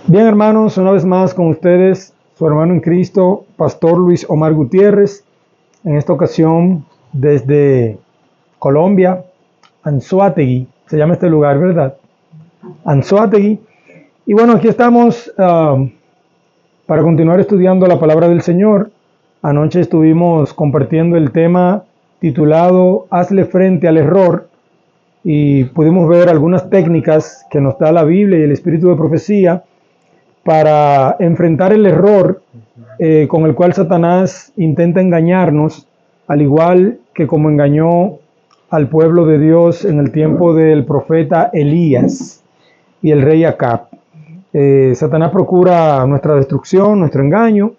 Bien, hermanos, una vez más con ustedes, su hermano en Cristo, Pastor Luis Omar Gutiérrez, en esta ocasión desde Colombia, Anzoátegui, se llama este lugar, ¿verdad? Anzoátegui. Y bueno, aquí estamos para continuar estudiando la palabra del Señor. Anoche estuvimos compartiendo el tema titulado Hazle frente al error y pudimos ver algunas técnicas que nos da la Biblia y el espíritu de profecía para enfrentar el error con el cual Satanás intenta engañarnos, al igual que como engañó al pueblo de Dios en el tiempo del profeta Elías y el rey Acab. Satanás procura nuestra destrucción, nuestro engaño,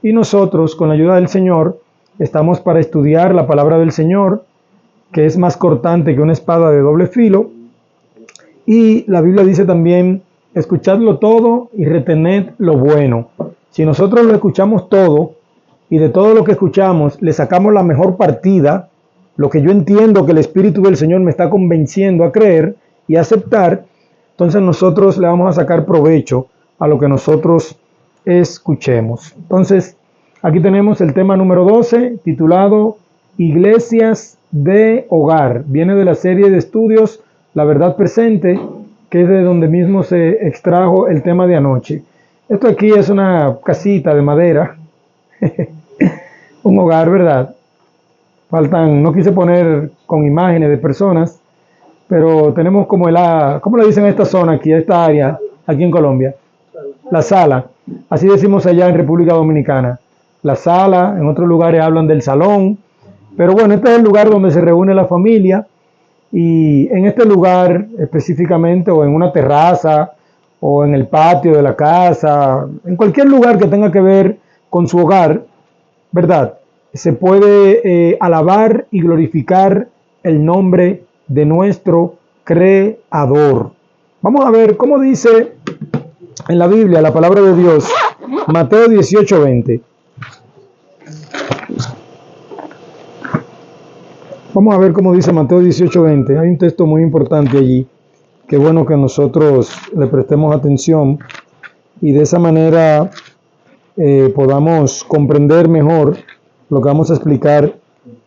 y nosotros, con la ayuda del Señor, estamos para estudiar la palabra del Señor, que es más cortante que una espada de doble filo, y la Biblia dice también: escuchadlo todo y retened lo bueno. Si nosotros lo escuchamos todo y de todo lo que escuchamos le sacamos la mejor partida, lo que yo entiendo que el Espíritu del Señor me está convenciendo a creer y a aceptar, entonces nosotros le vamos a sacar provecho a lo que nosotros escuchemos. Entonces, aquí tenemos el tema número 12, titulado Iglesias de Hogar. Viene de la serie de estudios La Verdad Presente, que es de donde mismo se extrajo el tema de anoche. Esto aquí es una casita de madera, un hogar, ¿verdad? No quise poner con imágenes de personas, pero tenemos como ¿cómo le dicen a esta zona aquí, a esta área, aquí en Colombia? La sala. Así decimos allá en República Dominicana. La sala, en otros lugares hablan del salón, pero bueno, este es el lugar donde se reúne la familia. Y en este lugar específicamente, o en una terraza, o en el patio de la casa, en cualquier lugar que tenga que ver con su hogar, ¿verdad? Se puede alabar y glorificar el nombre de nuestro Creador. Vamos a ver cómo dice en la Biblia la palabra de Dios, Mateo 18:20. Vamos a ver cómo dice Mateo 18:20. Hay un texto muy importante allí. Qué bueno que nosotros le prestemos atención y de esa manera podamos comprender mejor lo que vamos a explicar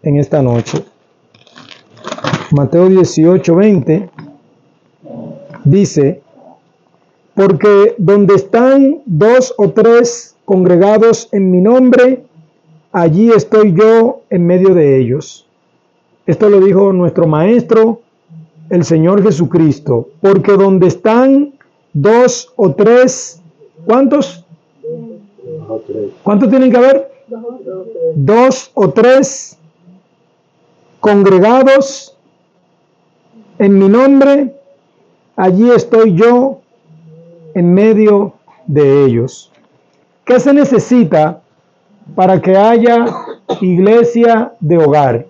en esta noche. Mateo 18:20 dice: porque donde están 2 o 3 congregados en mi nombre, allí estoy yo en medio de ellos. Esto lo dijo nuestro Maestro, el Señor Jesucristo. Porque donde están 2 o 3, ¿cuántos? ¿Cuántos tienen que haber? 2 o 3 congregados en mi nombre, allí estoy yo en medio de ellos. ¿Qué se necesita para que haya iglesia de hogar?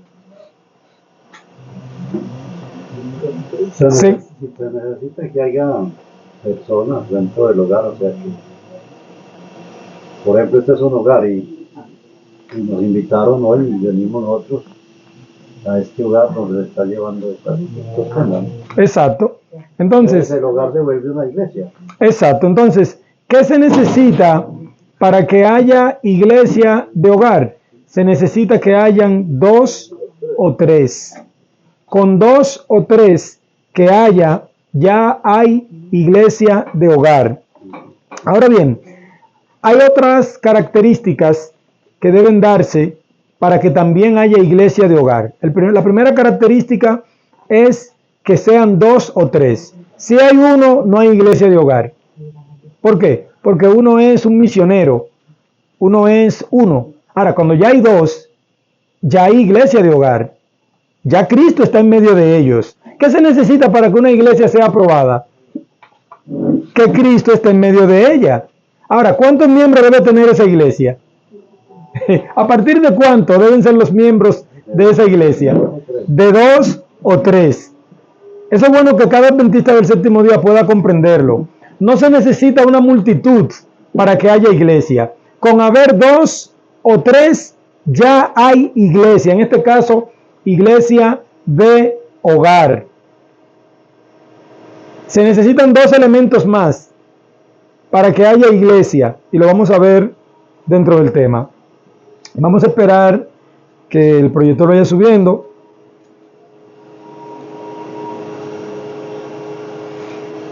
Se necesita que haya personas dentro del hogar, o sea que, por ejemplo, este es un hogar y nos invitaron hoy y venimos nosotros a este hogar donde se está llevando estos temas. Exacto. Entonces, el hogar se vuelve una iglesia. Exacto. Entonces, ¿qué se necesita para que haya iglesia de hogar? Se necesita que hayan 2 o 3. Con 2 o 3 que haya, ya hay iglesia de hogar. Ahora bien, hay otras características que deben darse para que también haya iglesia de hogar. La primera característica es que sean 2 o 3. Si hay uno, no hay iglesia de hogar. ¿Por qué? Porque uno es un misionero, uno es uno. Ahora, cuando ya hay 2, ya hay iglesia de hogar. Ya Cristo está en medio de ellos. ¿Qué se necesita para que una iglesia sea aprobada? Que Cristo esté en medio de ella. Ahora, ¿cuántos miembros debe tener esa iglesia? ¿A partir de cuánto deben ser los miembros de esa iglesia? De 2 o 3. Eso es bueno que cada adventista del séptimo día pueda comprenderlo. No se necesita una multitud para que haya iglesia. Con haber 2 o 3 ya hay iglesia. En este caso, iglesia de hogar. Se necesitan 2 elementos más. para que haya iglesia, y lo vamos a ver dentro del tema. Vamos a esperar que el proyector vaya subiendo.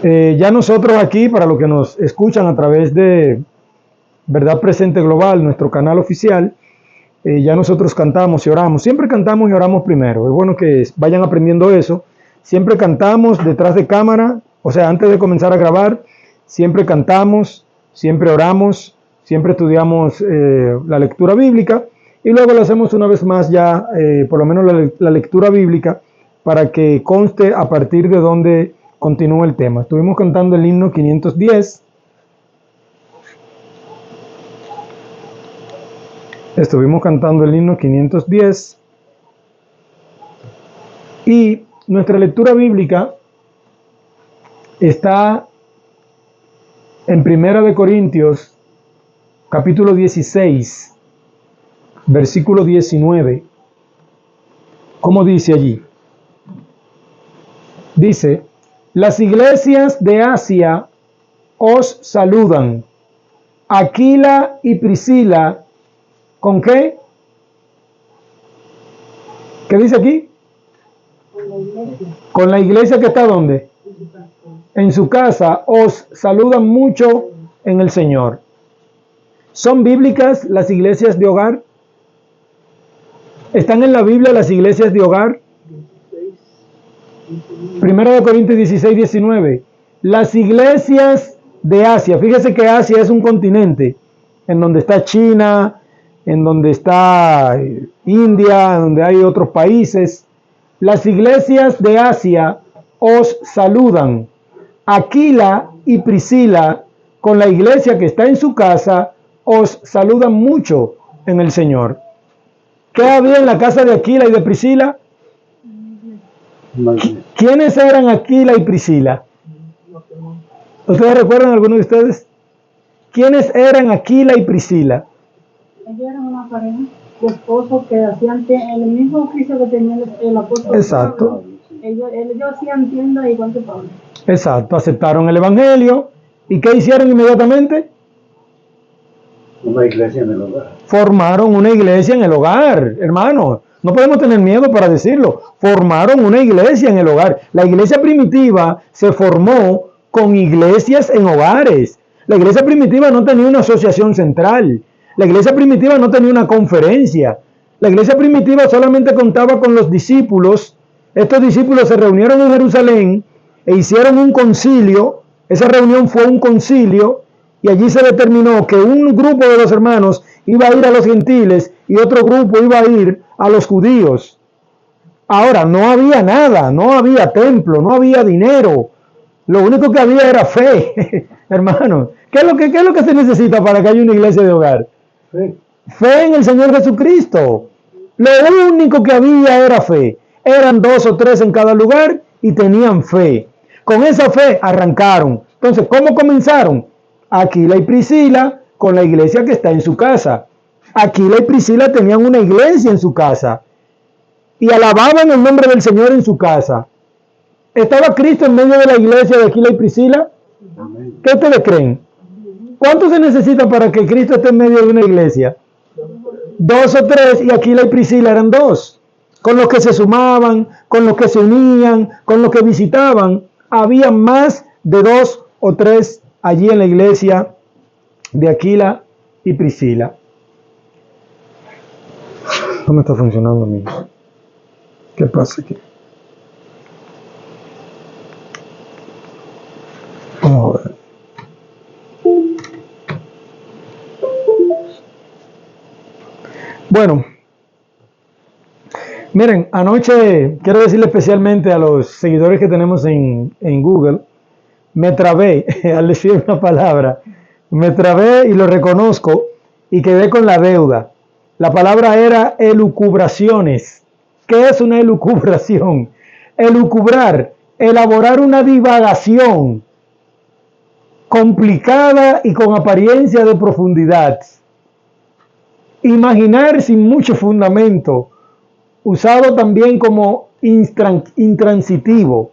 Ya nosotros aquí, para los que nos escuchan a través de Verdad Presente Global, nuestro canal oficial, ya nosotros cantamos y oramos. Siempre cantamos y oramos primero. Es bueno que vayan aprendiendo eso. Siempre cantamos detrás de cámara, o sea, antes de comenzar a grabar, siempre cantamos, siempre oramos, siempre estudiamos la lectura bíblica y luego lo hacemos una vez más ya, por lo menos la lectura bíblica, para que conste a partir de donde continúa el tema. Estuvimos cantando el himno 510. Estuvimos cantando el himno 510 y nuestra lectura bíblica está en Primera de Corintios, capítulo 16, versículo 19. ¿Cómo dice allí? Dice: las iglesias de Asia os saludan. Aquila y Priscila, ¿con qué? ¿Qué dice aquí? Con la iglesia que está ¿dónde? En su casa. Os saludan mucho en el Señor. ¿Son bíblicas las iglesias de hogar? ¿Están en la Biblia las iglesias de hogar? Primero de Corintios 16, 19. Las iglesias de Asia. Fíjese que Asia es un continente en donde está China, en donde está India, donde hay otros países. Las iglesias de Asia os saludan. Aquila y Priscila, con la iglesia que está en su casa, os saludan mucho en el Señor. ¿Qué había en la casa de Aquila y de Priscila? ¿Quiénes eran Aquila y Priscila? ¿Ustedes recuerdan alguno de ustedes? ¿Quiénes eran Aquila y Priscila? Ellos eran una pareja de esposos que hacían el mismo oficio que tenía el apóstol. Exacto. Ellos hacían tienda igual que Pablo. Exacto, aceptaron el evangelio. ¿Y qué hicieron inmediatamente? Una iglesia en el hogar. Formaron una iglesia en el hogar, hermanos. No podemos tener miedo para decirlo. Formaron una iglesia en el hogar. La iglesia primitiva se formó con iglesias en hogares. La iglesia primitiva no tenía una asociación central. La iglesia primitiva no tenía una conferencia. La iglesia primitiva solamente contaba con los discípulos. Estos discípulos se reunieron en Jerusalén e hicieron un concilio. Esa reunión fue un concilio y allí se determinó que un grupo de los hermanos iba a ir a los gentiles y otro grupo iba a ir a los judíos. Ahora, no había nada, no había templo, no había dinero. Lo único que había era fe, hermanos. ¿Qué es lo que se necesita para que haya una iglesia de hogar? Fe en el Señor Jesucristo. Lo único que había era fe. Eran 2 o 3 en cada lugar y tenían fe. Con esa fe arrancaron. Entonces, ¿cómo comenzaron? Aquila y Priscila con la iglesia que está en su casa. Aquila y Priscila tenían una iglesia en su casa y alababan el nombre del Señor en su casa. ¿Estaba Cristo en medio de la iglesia de Aquila y Priscila? ¿Qué ustedes creen? ¿Cuánto se necesita para que Cristo esté en medio de una iglesia? 2 o 3, y Aquila y Priscila eran 2. Con los que se sumaban, con los que se unían, con los que visitaban, había más de 2 o 3 allí en la iglesia de Aquila y Priscila. No me está funcionando, amigos. ¿Qué pasa aquí? Vamos a ver. Bueno, miren, anoche quiero decirle especialmente a los seguidores que tenemos en Google, me trabé al decir una palabra, me trabé y lo reconozco y quedé con la deuda. La palabra era elucubraciones. ¿Qué es una elucubración? Elucubrar, elaborar una divagación complicada y con apariencia de profundidad. Imaginar sin mucho fundamento, usado también como intransitivo.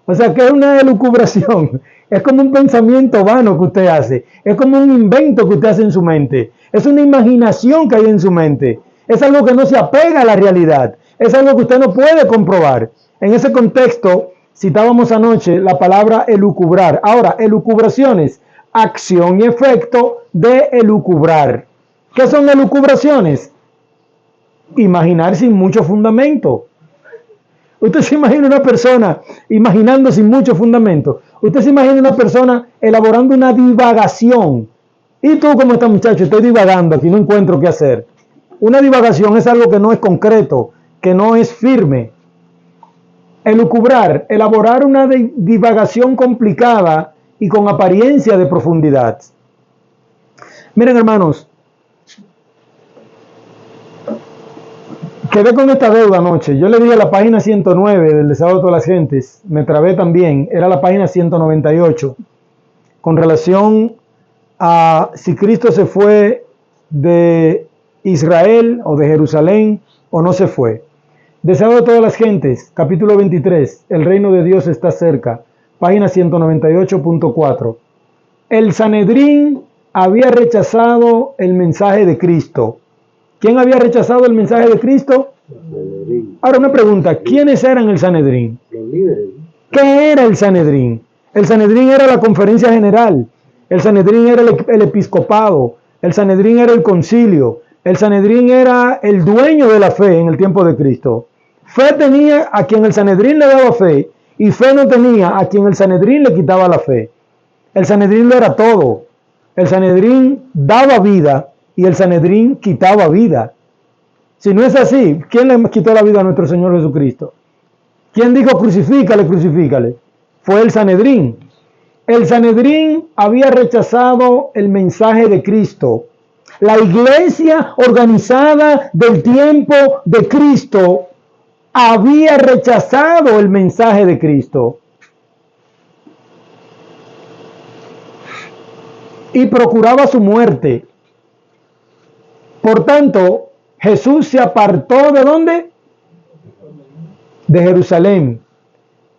O sea, que es una elucubración. Es como un pensamiento vano que usted hace. Es como un invento que usted hace en su mente. Es una imaginación que hay en su mente. Es algo que no se apega a la realidad. Es algo que usted no puede comprobar. En ese contexto, citábamos anoche la palabra elucubrar. Ahora, elucubraciones, acción y efecto de elucubrar. ¿Qué son elucubraciones? Imaginar sin mucho fundamento. Usted se imagina una persona imaginando sin mucho fundamento. Usted se imagina una persona elaborando una divagación. ¿Y tú cómo estás, muchacho? Estoy divagando, aquí no encuentro qué hacer. Una divagación es algo que no es concreto, que no es firme. Elucubrar, elaborar una divagación complicada y con apariencia de profundidad. Miren, hermanos, quedé con esta deuda anoche. Yo le dije la página 109 del Deseado de todas las gentes. Me trabé también. Era la página 198. Con relación a si Cristo se fue de Israel o de Jerusalén o no se fue. Deseado de todas las gentes, capítulo 23. El reino de Dios está cerca. Página 198.4. El Sanedrín había rechazado el mensaje de Cristo. ¿Quién había rechazado el mensaje de Cristo? Ahora una pregunta, ¿quiénes eran el Sanedrín? Los líderes. ¿Qué era el Sanedrín? El Sanedrín era la conferencia general, el Sanedrín era el episcopado, el Sanedrín era el concilio, el Sanedrín era el dueño de la fe en el tiempo de Cristo. Fe tenía a quien el Sanedrín le daba fe y fe no tenía a quien el Sanedrín le quitaba la fe. El Sanedrín lo era todo. El Sanedrín daba vida y el Sanedrín quitaba vida. Si no es así, ¿quién le quitó la vida a nuestro Señor Jesucristo? ¿Quién dijo crucifícale, crucifícale? Fue el Sanedrín. El Sanedrín había rechazado el mensaje de Cristo. La iglesia organizada del tiempo de Cristo había rechazado el mensaje de Cristo. Y procuraba su muerte. Por tanto, Jesús se apartó ¿de dónde? De Jerusalén,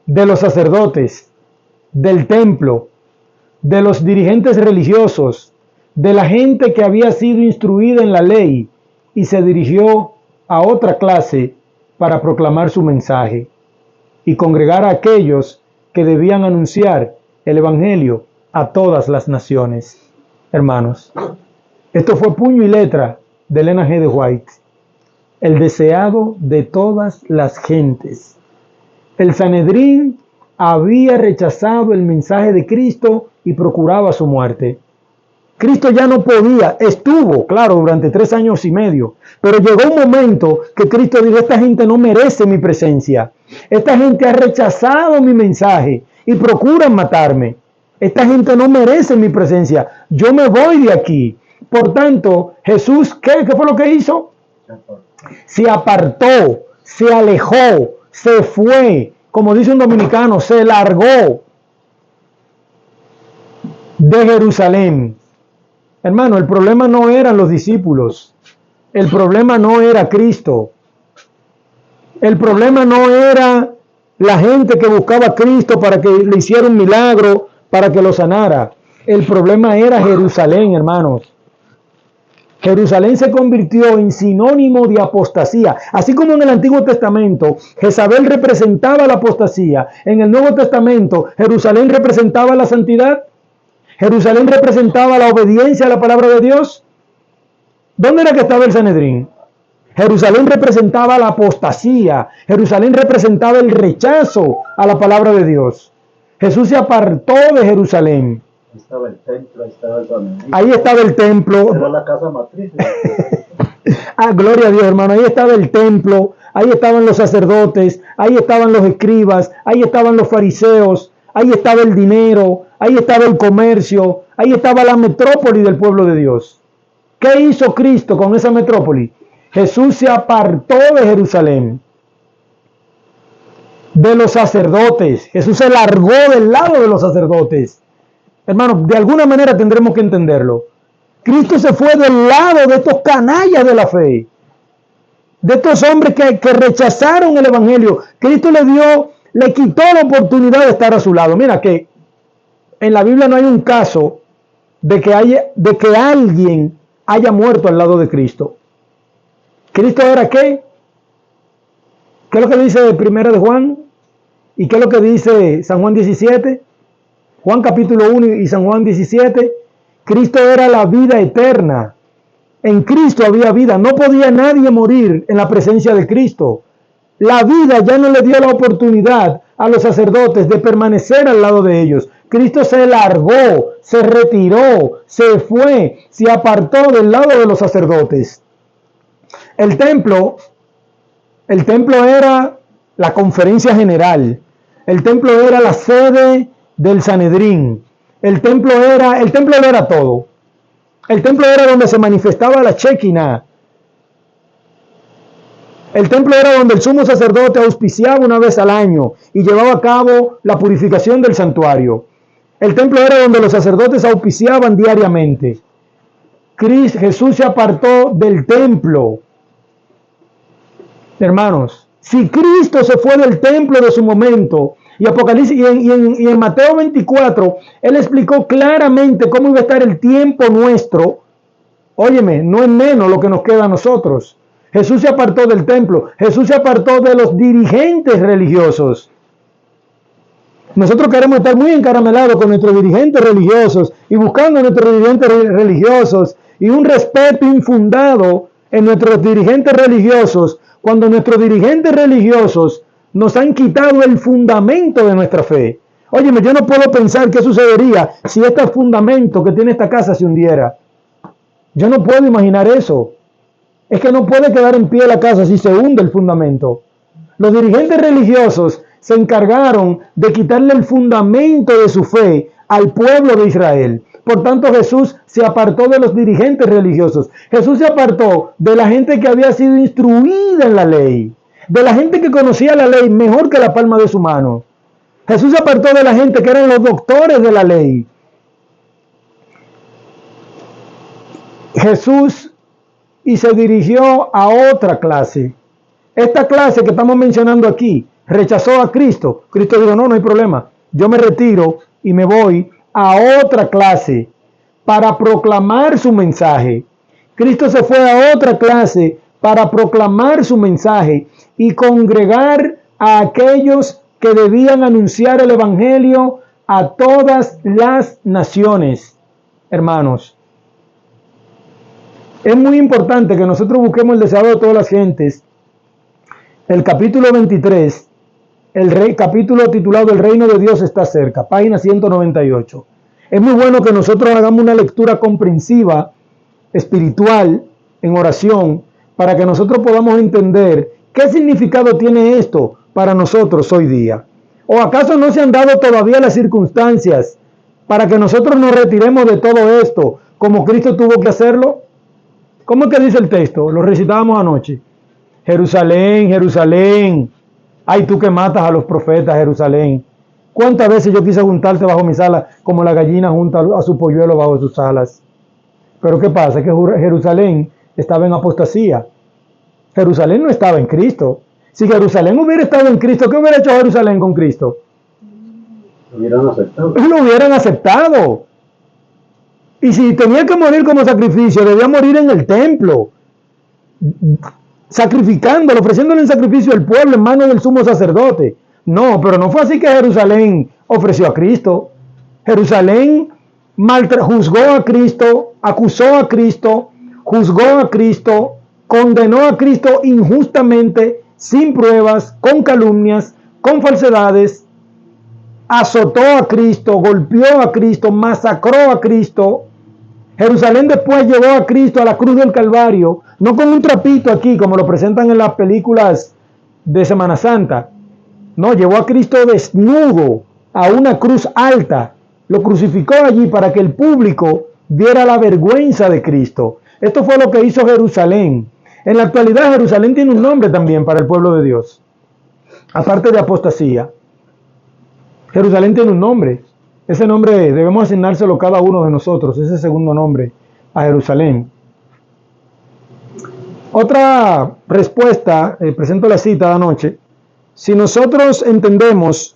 de los sacerdotes, del templo, de los dirigentes religiosos, de la gente que había sido instruida en la ley, y se dirigió a otra clase para proclamar su mensaje y congregar a aquellos que debían anunciar el evangelio a todas las naciones. Hermanos, esto fue puño y letra de Elena G. de White. El deseado de todas las gentes. El Sanedrín había rechazado el mensaje de Cristo y procuraba su muerte. Cristo ya no podía, estuvo, claro, durante 3 años y medio, pero llegó un momento que Cristo dijo, esta gente no merece mi presencia, esta gente ha rechazado mi mensaje y procuran matarme, esta gente no merece mi presencia, yo me voy de aquí. Por tanto, Jesús, ¿qué fue lo que hizo? Se apartó, se alejó, se fue, como dice un dominicano, se largó de Jerusalén. Hermano, el problema no eran los discípulos, el problema no era Cristo, el problema no era la gente que buscaba a Cristo para que le hiciera un milagro, para que lo sanara. El problema era Jerusalén, hermanos. Jerusalén se convirtió en sinónimo de apostasía. Así como en el Antiguo Testamento Jezabel representaba la apostasía, en el Nuevo Testamento Jerusalén representaba la santidad. Jerusalén representaba la obediencia a la palabra de Dios. ¿Dónde era que estaba el Sanedrín? Jerusalén representaba la apostasía. Jerusalén representaba el rechazo a la palabra de Dios. Jesús se apartó de Jerusalén. Estaba el templo, ahí estaba el Sanedrín. Ahí estaba el templo. Era la casa matriz. Gloria a Dios, hermano. Ahí estaba el templo. Ahí estaban los sacerdotes. Ahí estaban los escribas. Ahí estaban los fariseos. Ahí estaba el dinero. Ahí estaba el comercio. Ahí estaba la metrópoli del pueblo de Dios. ¿Qué hizo Cristo con esa metrópoli? Jesús se apartó de Jerusalén, de los sacerdotes. Jesús se largó del lado de los sacerdotes. Hermanos, de alguna manera tendremos que entenderlo. Cristo se fue del lado de estos canallas de la fe, de estos hombres que rechazaron el evangelio. Cristo le dio le quitó la oportunidad de estar a su lado. Mira que en la Biblia no hay un caso de que alguien haya muerto al lado de Cristo. ¿Cristo era qué? ¿Qué es lo que dice Primera de Juan? ¿Y qué es lo que dice San Juan 17? Juan capítulo 1 y San Juan 17. Cristo era la vida eterna. En Cristo había vida. No podía nadie morir en la presencia de Cristo. La vida ya no le dio la oportunidad a los sacerdotes de permanecer al lado de ellos. Cristo se largó, se retiró, se fue, se apartó del lado de los sacerdotes. El templo era la conferencia general. El templo era la sede del Sanedrín. El templo lo era todo. El templo era donde se manifestaba la Shekinah. El templo era donde el sumo sacerdote auspiciaba una vez al año y llevaba a cabo la purificación del santuario. El templo era donde los sacerdotes auspiciaban diariamente. Jesús se apartó del templo. Hermanos, si Cristo se fue del templo de su momento, y Apocalipsis y en Mateo 24, Él explicó claramente cómo iba a estar el tiempo nuestro. Óyeme, no es menos lo que nos queda a nosotros. Jesús se apartó del templo. Jesús se apartó de los dirigentes religiosos. Nosotros queremos estar muy encaramelados con nuestros dirigentes religiosos y buscando a nuestros dirigentes religiosos y un respeto infundado en nuestros dirigentes religiosos, cuando nuestros dirigentes religiosos nos han quitado el fundamento de nuestra fe. Óyeme, yo no puedo pensar qué sucedería si este fundamento que tiene esta casa se hundiera. Yo no puedo imaginar eso. Es que no puede quedar en pie la casa si se hunde el fundamento. Los dirigentes religiosos se encargaron de quitarle el fundamento de su fe al pueblo de Israel. Por tanto, Jesús se apartó de los dirigentes religiosos. Jesús se apartó de la gente que había sido instruida en la ley, de la gente que conocía la ley mejor que la palma de su mano. Jesús se apartó de la gente que eran los doctores de la ley. Jesús y se dirigió a otra clase. Esta clase que estamos mencionando aquí rechazó a Cristo. Cristo dijo, no hay problema. Yo me retiro y me voy a otra clase para proclamar su mensaje. Cristo se fue a otra clase para proclamar su mensaje y congregar a aquellos que debían anunciar el evangelio a todas las naciones. Hermanos, es muy importante que nosotros busquemos el deseo de todas las gentes. El capítulo 23, capítulo titulado El reino de Dios está cerca, página 198. Es muy bueno que nosotros hagamos una lectura comprensiva, espiritual, en oración, para que nosotros podamos entender qué significado tiene esto para nosotros hoy día. ¿O acaso no se han dado todavía las circunstancias para que nosotros nos retiremos de todo esto, como Cristo tuvo que hacerlo? ¿Cómo es que dice el texto? Lo recitábamos anoche. Jerusalén, Jerusalén, ay tú que matas a los profetas, Jerusalén. ¿Cuántas veces yo quise juntarte bajo mis alas como la gallina junta a su polluelo bajo sus alas? Pero ¿qué pasa? Que Jerusalén estaba en apostasía. Jerusalén no estaba en Cristo. Si Jerusalén hubiera estado en Cristo, ¿qué hubiera hecho Jerusalén con Cristo? Lo hubieran aceptado. Lo hubieran aceptado. Y si tenía que morir como sacrificio, debía morir en el templo, sacrificándolo, ofreciéndole en sacrificio al pueblo en manos del sumo sacerdote. No, pero no fue así que Jerusalén ofreció a Cristo. Jerusalén juzgó a Cristo, acusó a Cristo, juzgó a Cristo, condenó a Cristo injustamente, sin pruebas, con calumnias, con falsedades, azotó a Cristo, golpeó a Cristo, masacró a Cristo. Jerusalén después llevó a Cristo a la cruz del Calvario, no con un trapito aquí como lo presentan en las películas de Semana Santa. No, llevó a Cristo desnudo a una cruz alta, lo crucificó allí para que el público viera la vergüenza de Cristo. Esto fue lo que hizo Jerusalén. En la actualidad Jerusalén tiene un nombre también para el pueblo de Dios, aparte de apostasía. Jerusalén tiene un nombre. Ese nombre debemos asignárselo cada uno de nosotros, ese segundo nombre a Jerusalén. Otra respuesta, presento la cita de anoche, Si nosotros entendemos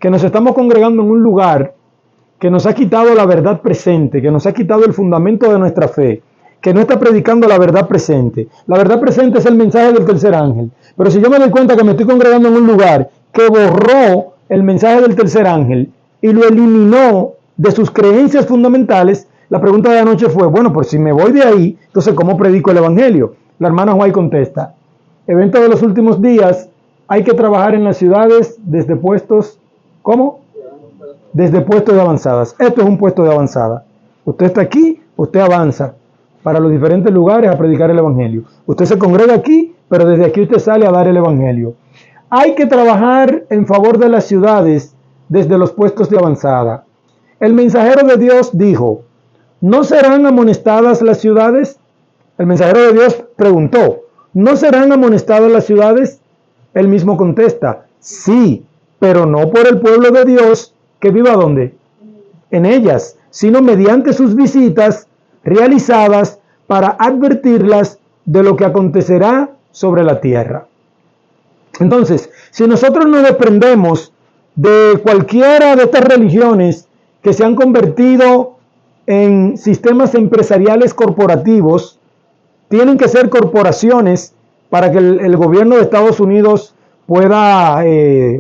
que nos estamos congregando en un lugar que nos ha quitado la verdad presente, que nos ha quitado el fundamento de nuestra fe, que no está predicando la verdad presente. La verdad presente es el mensaje del tercer ángel. Pero si yo me doy cuenta que me estoy congregando en un lugar que borró el mensaje del tercer ángel y lo eliminó de sus creencias fundamentales, la pregunta de anoche fue, bueno, pues si me voy de ahí, entonces ¿cómo predico el evangelio? La hermana White contesta, evento de los últimos días, hay que trabajar en las ciudades desde puestos, ¿cómo? Desde puestos de avanzadas. Esto es un puesto de avanzada. Usted está aquí, usted avanza para los diferentes lugares a predicar el evangelio. Usted se congrega aquí, pero desde aquí usted sale a dar el evangelio. Hay que trabajar en favor de las ciudades desde los puestos de avanzada. El mensajero de Dios dijo, ¿no serán amonestadas las ciudades? El mensajero de Dios preguntó, ¿no serán amonestadas las ciudades? Él mismo contesta, sí, pero no por el pueblo de Dios que viva ¿dónde? En ellas, sino mediante sus visitas realizadas para advertirlas de lo que acontecerá sobre la tierra. Entonces, si nosotros nos desprendemos de cualquiera de estas religiones que se han convertido en sistemas empresariales corporativos, tienen que ser corporaciones para que el gobierno de Estados Unidos pueda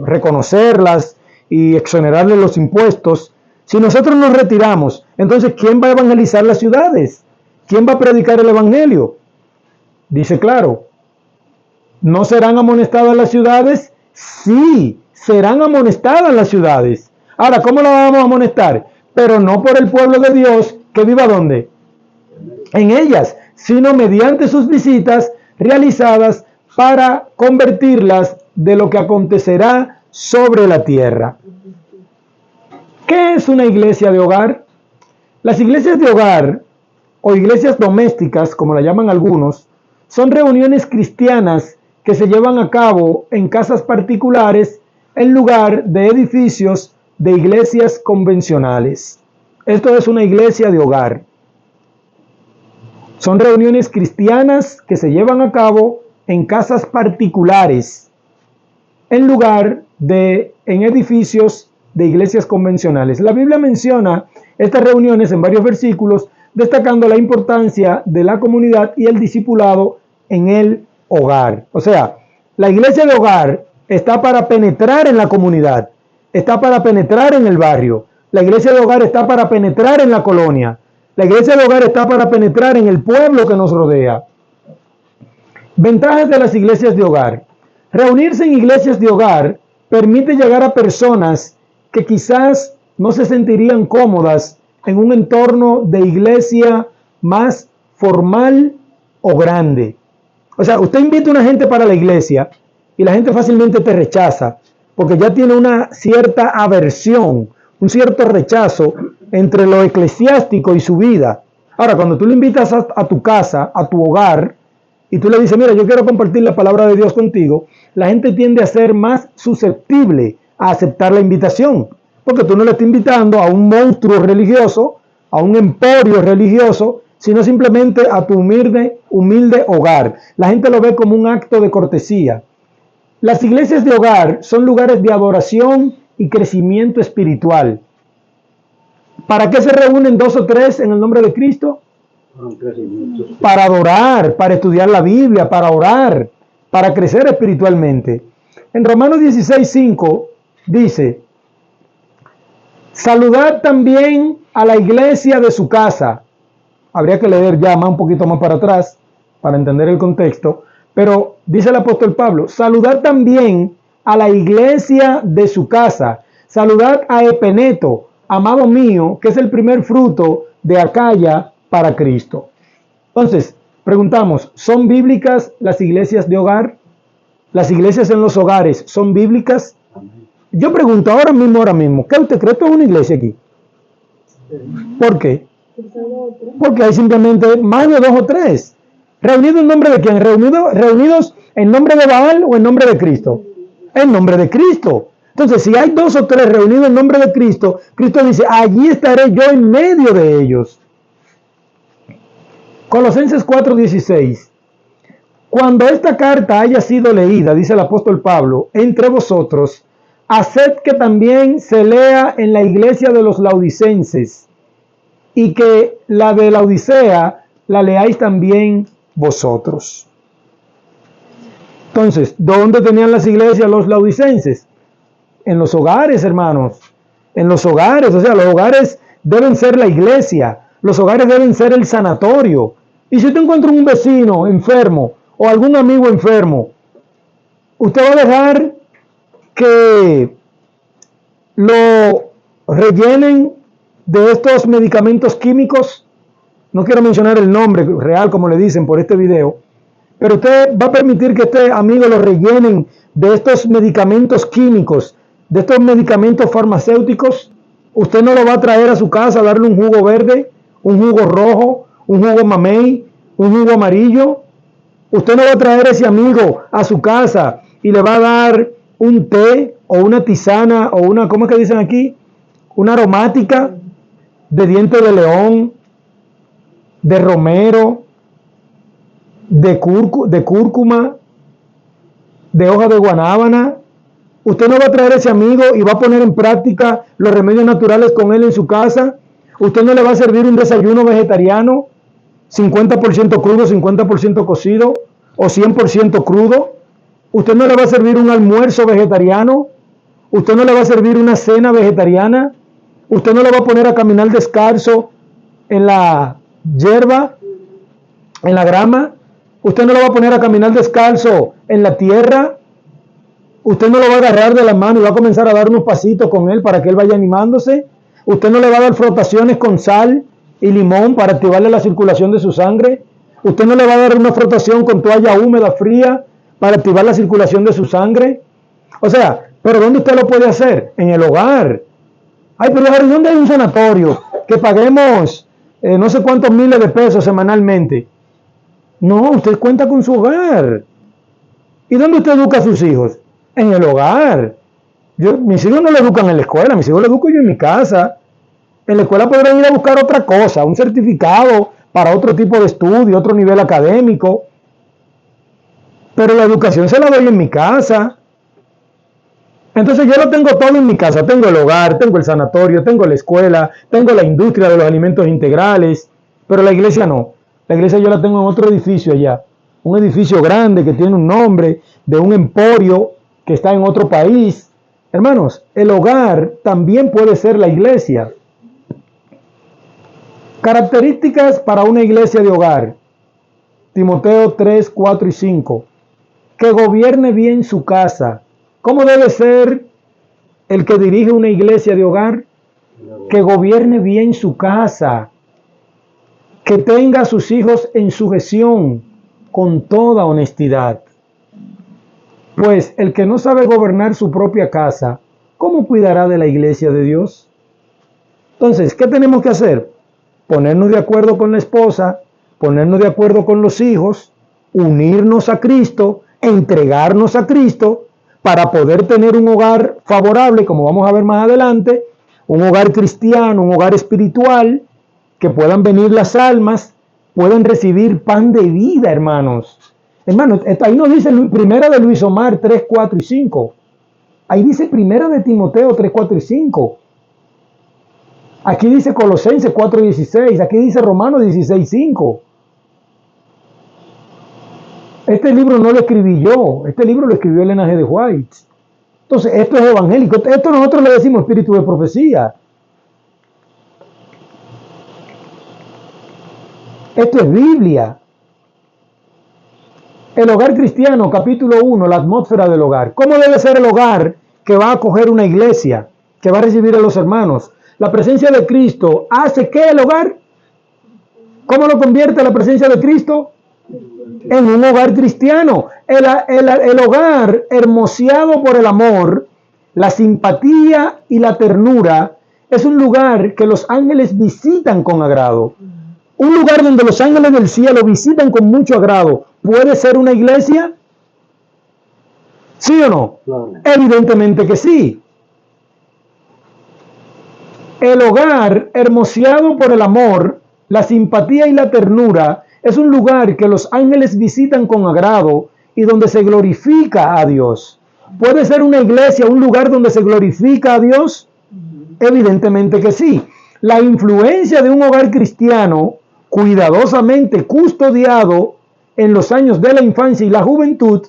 reconocerlas y exonerarle los impuestos. Si nosotros nos retiramos, entonces ¿quién va a evangelizar las ciudades? ¿Quién va a predicar el evangelio? Dice claro, ¿no serán amonestadas las ciudades? Sí, serán amonestadas las ciudades. Ahora, ¿cómo la vamos a amonestar? Pero no por el pueblo de Dios que viva ¿dónde? En ellas, sino mediante sus visitas realizadas para convertirlas de lo que acontecerá sobre la tierra. ¿Qué es una iglesia de hogar? Las iglesias de hogar o iglesias domésticas, como la llaman algunos, son reuniones cristianas que se llevan a cabo en casas particulares en lugar de edificios de iglesias convencionales. Esto es una iglesia de hogar. Son reuniones cristianas que se llevan a cabo en casas particulares en lugar de en edificios de iglesias convencionales. La Biblia menciona estas reuniones en varios versículos, destacando la importancia de la comunidad y el discipulado en el hogar. O sea, la iglesia de hogar está para penetrar en la comunidad, está para penetrar en el barrio. La iglesia de hogar está para penetrar en la colonia. La iglesia de hogar está para penetrar en el pueblo que nos rodea. Ventajas de las iglesias de hogar. Reunirse en iglesias de hogar permite llegar a personas que quizás no se sentirían cómodas en un entorno de iglesia más formal o grande. O sea, usted invita a una gente para la iglesia y la gente fácilmente te rechaza porque ya tiene una cierta aversión, un cierto rechazo entre lo eclesiástico y su vida. Ahora, cuando tú le invitas a tu casa, a tu hogar, y tú le dices, mira, yo quiero compartir la palabra de Dios contigo, la gente tiende a ser más susceptible a aceptar la invitación, porque tú no le estás invitando a un monstruo religioso, a un emporio religioso, sino simplemente a tu humilde hogar. La gente lo ve como un acto de cortesía. Las iglesias de hogar son lugares de adoración y crecimiento espiritual. ¿Para qué se reúnen 2 o 3 en el nombre de Cristo? Para adorar, para estudiar la Biblia, para orar, para crecer espiritualmente. En Romanos 16:5 dice, saludad también a la iglesia de su casa. Habría que leer ya un poquito más para atrás para entender el contexto, pero dice el apóstol Pablo, saludad también a la iglesia de su casa. Saludad a Epeneto, amado mío, que es el primer fruto de Acaya para Cristo. Entonces, preguntamos, ¿son bíblicas las iglesias de hogar? ¿Las iglesias en los hogares son bíblicas? Yo pregunto ahora mismo, ¿qué usted cree? ¿Esto es una iglesia aquí? ¿Por qué? Porque hay simplemente más de 2 o 3. ¿Reunidos en nombre de quién? ¿Reunidos en nombre de Baal o en nombre de Cristo? En nombre de Cristo. Entonces, si hay 2 o 3 reunidos en nombre de Cristo, Cristo dice, allí estaré yo en medio de ellos. Colosenses 4:16. Cuando esta carta haya sido leída, dice el apóstol Pablo, entre vosotros, haced que también se lea en la iglesia de los laodicenses, y que la de la Odisea la leáis también vosotros. Entonces, ¿dónde tenían las iglesias los laodicenses? En los hogares, hermanos. En los hogares, o sea, los hogares deben ser la iglesia. Los hogares deben ser el sanatorio. Y si usted encuentra un vecino enfermo o algún amigo enfermo, usted va a dejar que lo rellenen de estos medicamentos químicos. No quiero mencionar el nombre real, como le dicen por este video, pero usted va a permitir que este amigo lo rellenen de estos medicamentos químicos, de estos medicamentos farmacéuticos. Usted no lo va a traer a su casa a darle un jugo verde, un jugo rojo, un jugo mamey, un jugo amarillo. Usted no va a traer a ese amigo a su casa y le va a dar un té o una tisana o una, ¿cómo es que dicen aquí? Una aromática de diente de león, de romero, de cúrcuma, de hoja de guanábana. Usted no va a traer a ese amigo y va a poner en práctica los remedios naturales con él en su casa. Usted no le va a servir un desayuno vegetariano, 50% crudo, 50% cocido o 100% crudo. Usted no le va a servir un almuerzo vegetariano. Usted no le va a servir una cena vegetariana. Usted no le va a poner a caminar descalzo en la hierba, en la grama. Usted no lo va a poner a caminar descalzo en la tierra. Usted no lo va a agarrar de la mano y va a comenzar a dar unos pasitos con él para que él vaya animándose. Usted no le va a dar frotaciones con sal y limón para activarle la circulación de su sangre. Usted no le va a dar una frotación con toalla húmeda, fría, para activar la circulación de su sangre. O sea, ¿pero dónde usted lo puede hacer? En el hogar. Ay, pero ¿dónde hay un sanatorio que paguemos no sé cuántos miles de pesos semanalmente? No, usted cuenta con su hogar. ¿Y dónde usted educa a sus hijos? En el hogar. Mis hijos no le educan en la escuela, mis hijos le educo yo en mi casa. En la escuela podrán ir a buscar otra cosa, un certificado para otro tipo de estudio, otro nivel académico. Pero la educación se la doy en mi casa. Entonces yo lo tengo todo en mi casa. Tengo el hogar, tengo el sanatorio, tengo la escuela, tengo la industria de los alimentos integrales. Pero la iglesia no. La iglesia yo la tengo en otro edificio allá. Un edificio grande que tiene un nombre de un emporio que está en otro país. Hermanos, el hogar también puede ser la iglesia. Características para una iglesia de hogar. Timoteo 3, 4 y 5. Que gobierne bien su casa. ¿Cómo debe ser el que dirige una iglesia de hogar? Que gobierne bien su casa. Que tenga a sus hijos en sujeción con toda honestidad. Pues el que no sabe gobernar su propia casa, ¿cómo cuidará de la iglesia de Dios? Entonces, ¿qué tenemos que hacer? Ponernos de acuerdo con la esposa, ponernos de acuerdo con los hijos, unirnos a Cristo, entregarnos a Cristo para poder tener un hogar favorable, como vamos a ver más adelante, un hogar cristiano, un hogar espiritual, que puedan venir las almas, puedan recibir pan de vida, hermanos. Hermanos, ahí nos dice primera de Luis Omar 3, 4 y 5. Ahí dice primera de Timoteo 3, 4 y 5. Aquí dice Colosenses 4, 16. Aquí dice Romanos 16, 5. Este libro no lo escribí yo. Este libro lo escribió Elena G. de White. Entonces, esto es evangélico. Esto nosotros le decimos espíritu de profecía. Esto es Biblia. El hogar cristiano, capítulo 1, la atmósfera del hogar. ¿Cómo debe ser el hogar que va a acoger una iglesia, que va a recibir a los hermanos? La presencia de Cristo hace que el hogar, ¿cómo lo convierte la presencia de Cristo? En un hogar cristiano. El hogar hermoseado por el amor, la simpatía y la ternura, es un lugar que los ángeles visitan con agrado. Un lugar donde los ángeles del cielo visitan con mucho agrado. ¿Puede ser una iglesia? ¿Sí o no? Claro. Evidentemente que sí. El hogar hermoseado por el amor, la simpatía y la ternura es un lugar que los ángeles visitan con agrado y donde se glorifica a Dios. ¿Puede ser una iglesia un lugar donde se glorifica a Dios? Evidentemente que sí. La influencia de un hogar cristiano cuidadosamente custodiado en los años de la infancia y la juventud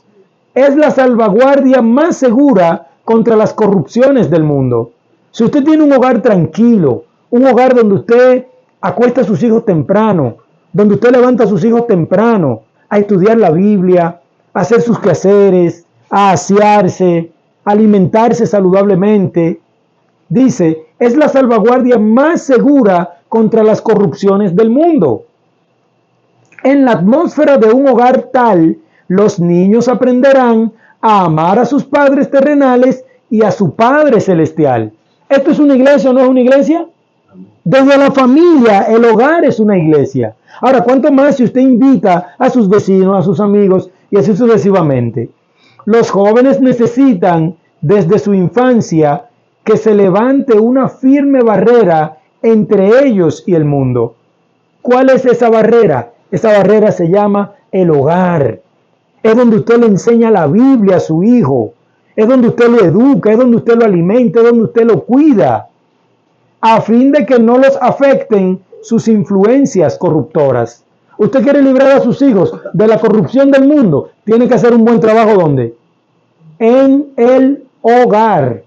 es la salvaguardia más segura contra las corrupciones del mundo. Si usted tiene un hogar tranquilo, un hogar donde usted acuesta a sus hijos temprano, donde usted levanta a sus hijos temprano a estudiar la Biblia, a hacer sus quehaceres, a asearse, a alimentarse saludablemente, dice, es la salvaguardia más segura contra las corrupciones del mundo. En la atmósfera de un hogar tal, los niños aprenderán a amar a sus padres terrenales y a su Padre celestial. ¿Esto es una iglesia o no es una iglesia? Desde la familia, el hogar es una iglesia. Ahora, ¿cuánto más si usted invita a sus vecinos, a sus amigos y así sucesivamente? Los jóvenes necesitan desde su infancia que se levante una firme barrera entre ellos y el mundo. ¿Cuál es esa barrera? Esa barrera se llama el hogar. Es donde usted le enseña la Biblia a su hijo. Es donde usted lo educa, es donde usted lo alimenta, es donde usted lo cuida, a fin de que no los afecten sus influencias corruptoras. Usted quiere librar a sus hijos de la corrupción del mundo, tiene que hacer un buen trabajo ¿dónde? En el hogar.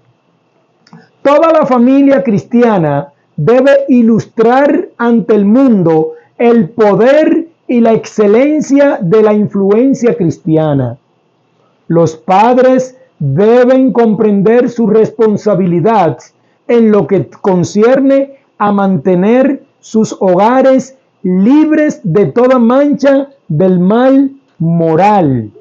Toda la familia cristiana debe ilustrar ante el mundo el poder y la excelencia de la influencia cristiana. Los padres deben comprender su responsabilidad en lo que concierne a mantener sus hogares libres de toda mancha del mal moral.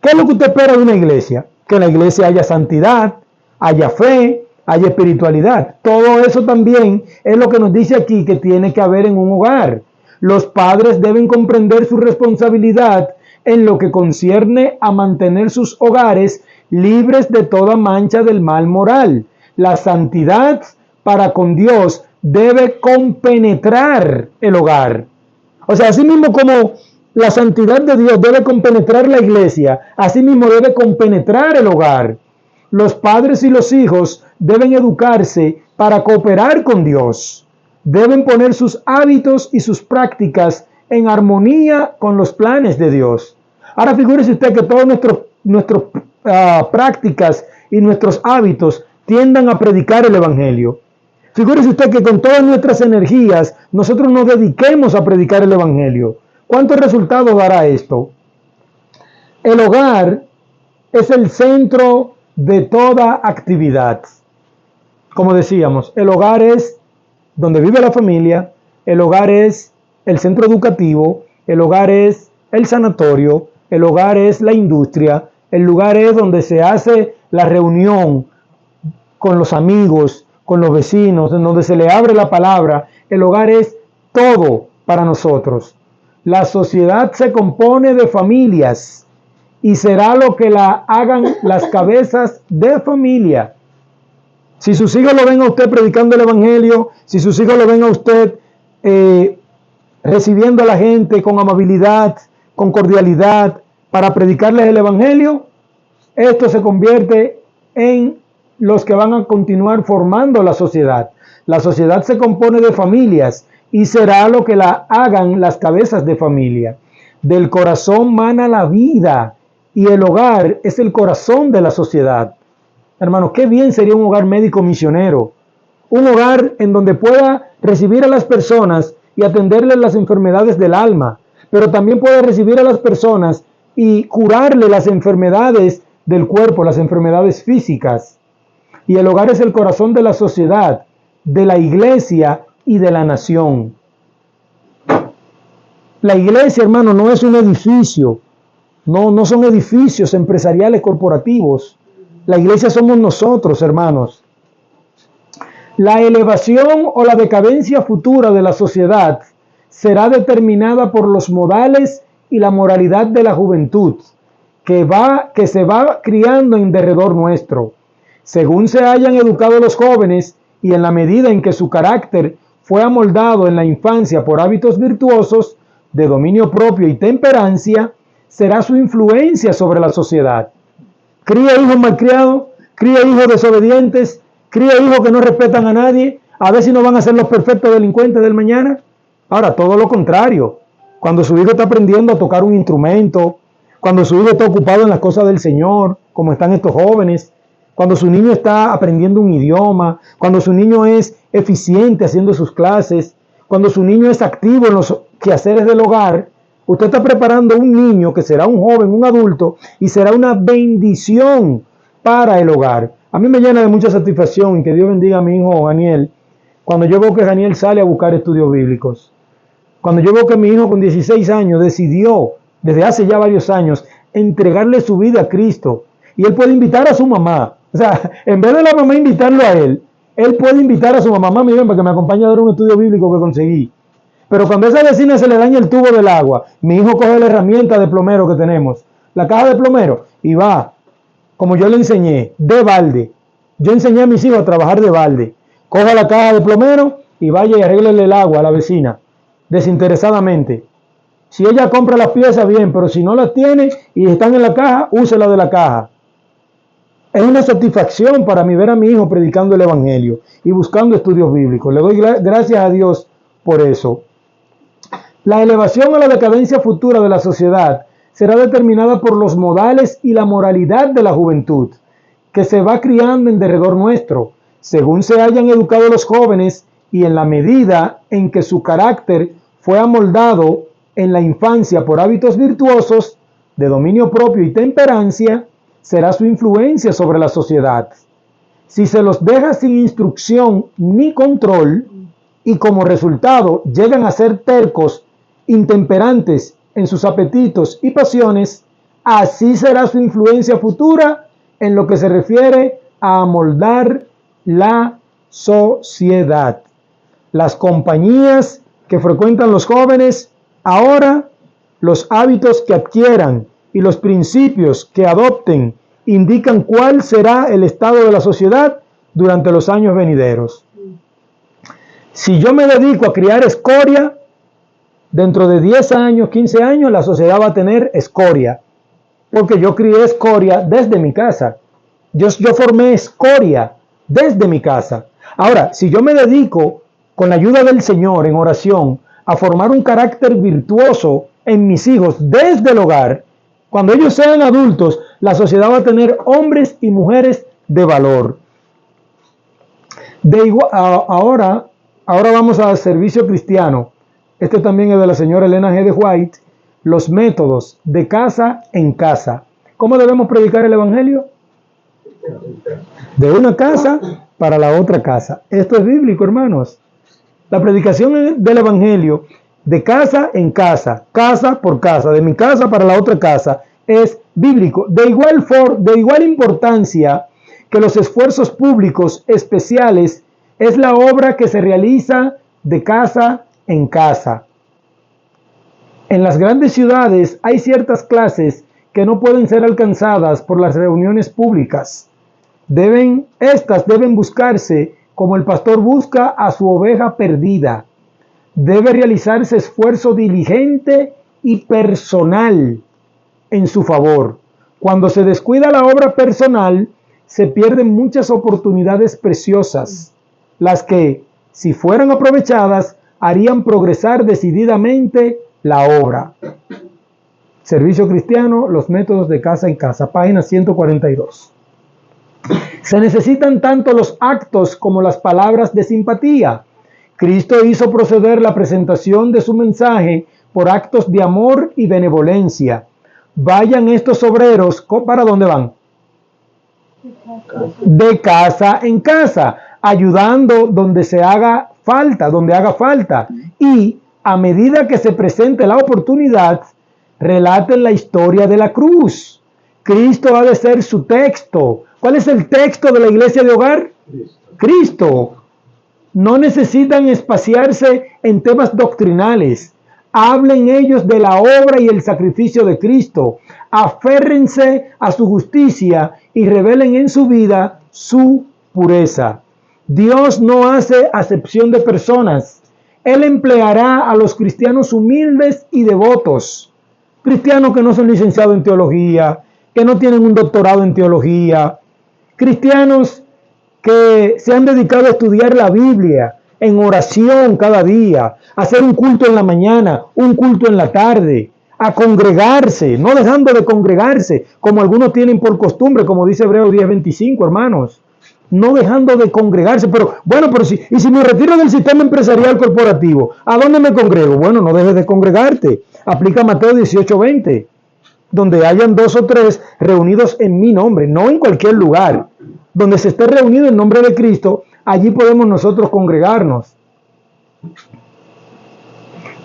¿Qué es lo que usted espera de una iglesia? Que en la iglesia haya santidad, haya fe, haya espiritualidad. Todo eso también es lo que nos dice aquí que tiene que haber en un hogar. Los padres deben comprender su responsabilidad en lo que concierne a mantener sus hogares libres de toda mancha del mal moral. La santidad para con Dios debe compenetrar el hogar. O sea, así mismo como la santidad de Dios debe compenetrar la iglesia, así mismo debe compenetrar el hogar. Los padres y los hijos deben educarse para cooperar con Dios. Deben poner sus hábitos y sus prácticas en armonía con los planes de Dios. Ahora figúrese usted que todas nuestras prácticas y nuestros hábitos tiendan a predicar el Evangelio. Figúrese usted que con todas nuestras energías nosotros nos dediquemos a predicar el Evangelio. ¿Cuántos resultados dará esto? El hogar es el centro de toda actividad. Como decíamos, el hogar es donde vive la familia, el hogar es el centro educativo, el hogar es el sanatorio, el hogar es la industria, el lugar es donde se hace la reunión con los amigos, con los vecinos, en donde se le abre la palabra. El hogar es todo para nosotros. La sociedad se compone de familias y será lo que la hagan las cabezas de familia. Si sus hijos lo ven a usted predicando el Evangelio, si sus hijos lo ven a usted recibiendo a la gente con amabilidad, con cordialidad, para predicarles el Evangelio, esto se convierte en los que van a continuar formando la sociedad. La sociedad se compone de familias y será lo que la hagan las cabezas de familia. Del corazón mana la vida y el hogar es el corazón de la sociedad. Hermanos, qué bien sería un hogar médico misionero. Un hogar en donde pueda recibir a las personas y atenderles las enfermedades del alma, pero también puede recibir a las personas y curarle las enfermedades del cuerpo, las enfermedades físicas. Y el hogar es el corazón de la sociedad, de la iglesia y de la nación. La iglesia, hermano, no es un edificio, no son edificios empresariales corporativos. La iglesia somos nosotros, hermanos. La elevación o la decadencia futura de la sociedad será determinada por los modales y la moralidad de la juventud que se va criando en derredor nuestro. Según se hayan educado los jóvenes y en la medida en que su carácter fue amoldado en la infancia por hábitos virtuosos, de dominio propio y temperancia será su influencia sobre la sociedad. Cría hijos malcriados, cría hijos desobedientes, cría hijos que no respetan a nadie, a ver si no van a ser los perfectos delincuentes del mañana. Ahora, todo lo contrario. Cuando su hijo está aprendiendo a tocar un instrumento, cuando su hijo está ocupado en las cosas del Señor, como están estos jóvenes, cuando su niño está aprendiendo un idioma, cuando su niño es eficiente haciendo sus clases, cuando su niño es activo en los quehaceres del hogar, usted está preparando un niño que será un joven, un adulto, y será una bendición para el hogar. A mí me llena de mucha satisfacción, y que Dios bendiga a mi hijo Daniel, cuando yo veo que Daniel sale a buscar estudios bíblicos. Cuando yo veo que mi hijo con 16 años decidió, desde hace ya varios años, entregarle su vida a Cristo, y él puede invitar a su mamá. O sea, en vez de la mamá invitarlo a él puede invitar a su mamá: mami, ven para que me acompañe a dar un estudio bíblico que conseguí. Pero cuando a esa vecina se le daña el tubo del agua, mi hijo coge la herramienta de plomero que tenemos, la caja de plomero, y va, como yo le enseñé, de balde. Yo enseñé a mis hijos a trabajar de balde. Coja la caja de plomero y vaya y arréglele el agua a la vecina, desinteresadamente. Si ella compra las piezas, bien, pero si no las tiene y están en la caja, úsela de la caja. Es una satisfacción para mí ver a mi hijo predicando el Evangelio y buscando estudios bíblicos. Le doy gracias a Dios por eso. La elevación a la decadencia futura de la sociedad será determinada por los modales y la moralidad de la juventud, que se va criando en derredor nuestro, según se hayan educado los jóvenes y en la medida en que su carácter fue amoldado en la infancia por hábitos virtuosos, de dominio propio y temperancia, será su influencia sobre la sociedad. Si se los deja sin instrucción ni control, y como resultado llegan a ser tercos, intemperantes en sus apetitos y pasiones, así será su influencia futura en lo que se refiere a amoldar la sociedad. Las compañías que frecuentan los jóvenes ahora, los hábitos que adquieran y los principios que adopten indican cuál será el estado de la sociedad durante los años venideros. Si yo me dedico a criar escoria, dentro de 10 años, 15 años, la sociedad va a tener escoria, porque yo crié escoria desde mi casa. Yo formé escoria desde mi casa. Ahora, si yo me dedico con la ayuda del Señor en oración a formar un carácter virtuoso en mis hijos desde el hogar, cuando ellos sean adultos, la sociedad va a tener hombres y mujeres de valor. Ahora vamos al servicio cristiano. Este también es de la señora Elena G. de White. Los métodos de casa en casa. ¿Cómo debemos predicar el evangelio? De una casa para la otra casa. Esto es bíblico, hermanos. La predicación del evangelio de casa en casa, casa por casa, de mi casa para la otra casa, es bíblico. De igual importancia que los esfuerzos públicos especiales es la obra que se realiza de casa en casa. En las grandes ciudades hay ciertas clases que no pueden ser alcanzadas por las reuniones públicas. Estas deben buscarse como el pastor busca a su oveja perdida. Debe realizarse esfuerzo diligente y personal en su favor. Cuando se descuida la obra personal, se pierden muchas oportunidades preciosas, las que, si fueran aprovechadas, harían progresar decididamente la obra. Servicio cristiano, los métodos de casa en casa, página 142. Se necesitan tanto los actos como las palabras de simpatía. Cristo hizo proceder la presentación de su mensaje por actos de amor y benevolencia. Vayan estos obreros, ¿para dónde van? De casa en casa, ayudando donde haga falta. Y a medida que se presente la oportunidad, relaten la historia de la cruz. Cristo ha de ser su texto. ¿Cuál es el texto de la iglesia de hogar? Cristo. No necesitan espaciarse en temas doctrinales. Hablen ellos de la obra y el sacrificio de Cristo. Aférrense a su justicia y revelen en su vida su pureza. Dios no hace acepción de personas. Él empleará a los cristianos humildes y devotos, cristianos que no son licenciados en teología, que no tienen un doctorado en teología, cristianos que se han dedicado a estudiar la Biblia en oración cada día, a hacer un culto en la mañana, un culto en la tarde, a congregarse, no dejando de congregarse, como algunos tienen por costumbre, como dice Hebreos 10:25, hermanos, no dejando de congregarse. Pero bueno, pero si me retiro del sistema empresarial corporativo, ¿a dónde me congrego? Bueno, no dejes de congregarte. Aplica Mateo 18:20, donde hayan 2 o 3 reunidos en mi nombre, no en cualquier lugar. Donde se esté reunido en nombre de Cristo, allí podemos nosotros congregarnos.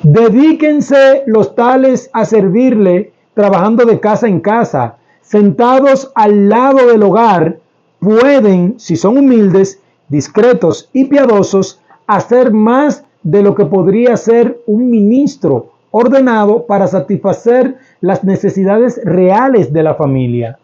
Dedíquense los tales a servirle, trabajando de casa en casa, sentados al lado del hogar, pueden, si son humildes, discretos y piadosos, hacer más de lo que podría ser un ministro ordenado para satisfacer las necesidades reales de la familia.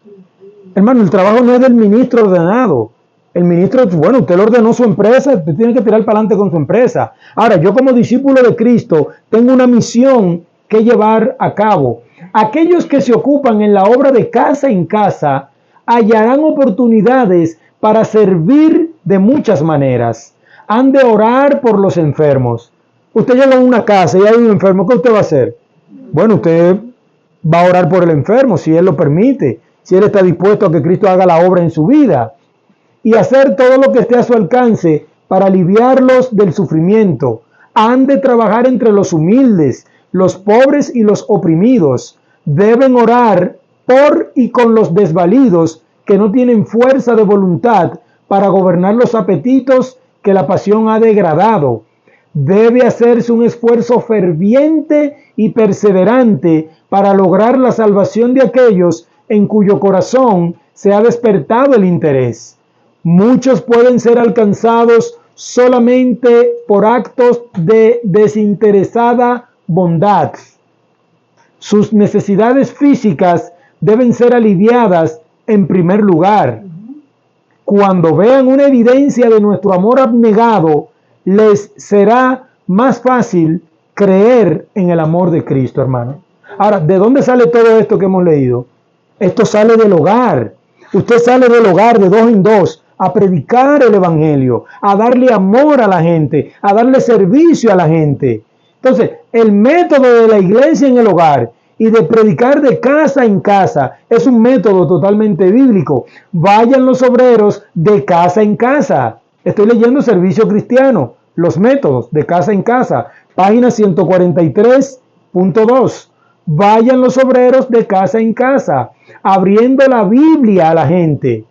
Hermano, el trabajo no es del ministro ordenado. El ministro, bueno, usted le ordenó su empresa, usted tiene que tirar para adelante con su empresa. Ahora, yo como discípulo de Cristo tengo una misión que llevar a cabo. Aquellos que se ocupan en la obra de casa en casa hallarán oportunidades para servir de muchas maneras. Han de orar por los enfermos. Usted llega a una casa y hay un enfermo, ¿qué usted va a hacer? Bueno, usted va a orar por el enfermo, si Él lo permite, si Él está dispuesto a que Cristo haga la obra en su vida, y hacer todo lo que esté a su alcance para aliviarlos del sufrimiento. Han de trabajar entre los humildes, los pobres y los oprimidos. Deben orar por y con los desvalidos que no tienen fuerza de voluntad para gobernar los apetitos que la pasión ha degradado. Debe hacerse un esfuerzo ferviente y perseverante para lograr la salvación de aquellos en cuyo corazón se ha despertado el interés. Muchos pueden ser alcanzados solamente por actos de desinteresada bondad. Sus necesidades físicas deben ser aliviadas en primer lugar. Cuando vean una evidencia de nuestro amor abnegado, les será más fácil creer en el amor de Cristo, hermano. Ahora, ¿de dónde sale todo esto que hemos leído? Esto sale del hogar. Usted sale del hogar de 2 en 2 a predicar el evangelio, a darle amor a la gente, a darle servicio a la gente. Entonces, el método de la iglesia en el hogar y de predicar de casa en casa es un método totalmente bíblico. Vayan los obreros de casa en casa. Estoy leyendo Servicio Cristiano, los métodos de casa en casa, página 143.2. Vayan los obreros de casa en casa, abriendo la Biblia a la gente,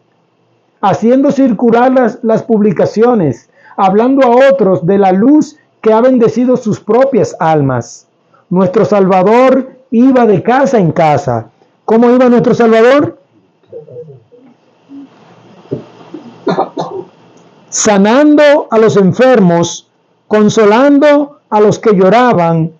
haciendo circular las publicaciones, hablando a otros de la luz que ha bendecido sus propias almas. Nuestro Salvador iba de casa en casa. ¿Cómo iba nuestro Salvador? Sanando a los enfermos, consolando a los que lloraban,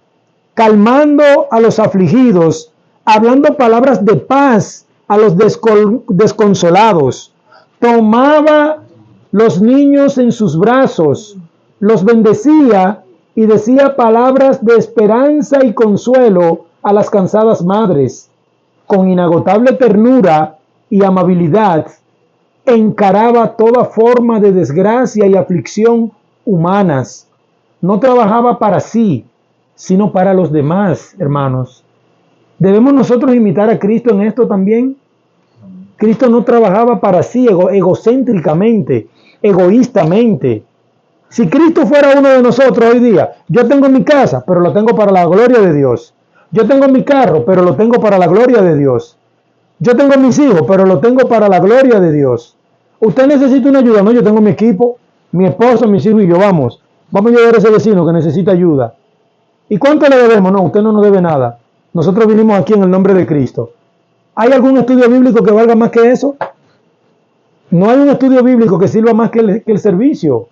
calmando a los afligidos, hablando palabras de paz a los desconsolados. Tomaba los niños en sus brazos, los bendecía y decía palabras de esperanza y consuelo a las cansadas madres. Con inagotable ternura y amabilidad, encaraba toda forma de desgracia y aflicción humanas. No trabajaba para sí, sino para los demás, hermanos. ¿Debemos nosotros imitar a Cristo en esto también? Cristo no trabajaba para sí egocéntricamente, egoístamente. Si Cristo fuera uno de nosotros hoy día, yo tengo mi casa, pero lo tengo para la gloria de Dios. Yo tengo mi carro, pero lo tengo para la gloria de Dios. Yo tengo mis hijos, pero lo tengo para la gloria de Dios. Usted necesita una ayuda, no, yo tengo mi equipo, mi esposo, mis hijos y yo, vamos a ayudar a ese vecino que necesita ayuda. ¿Y cuánto le debemos? No, usted no nos debe nada. Nosotros vinimos aquí en el nombre de Cristo. ¿Hay algún estudio bíblico que valga más que eso? No hay un estudio bíblico que sirva más que el servicio.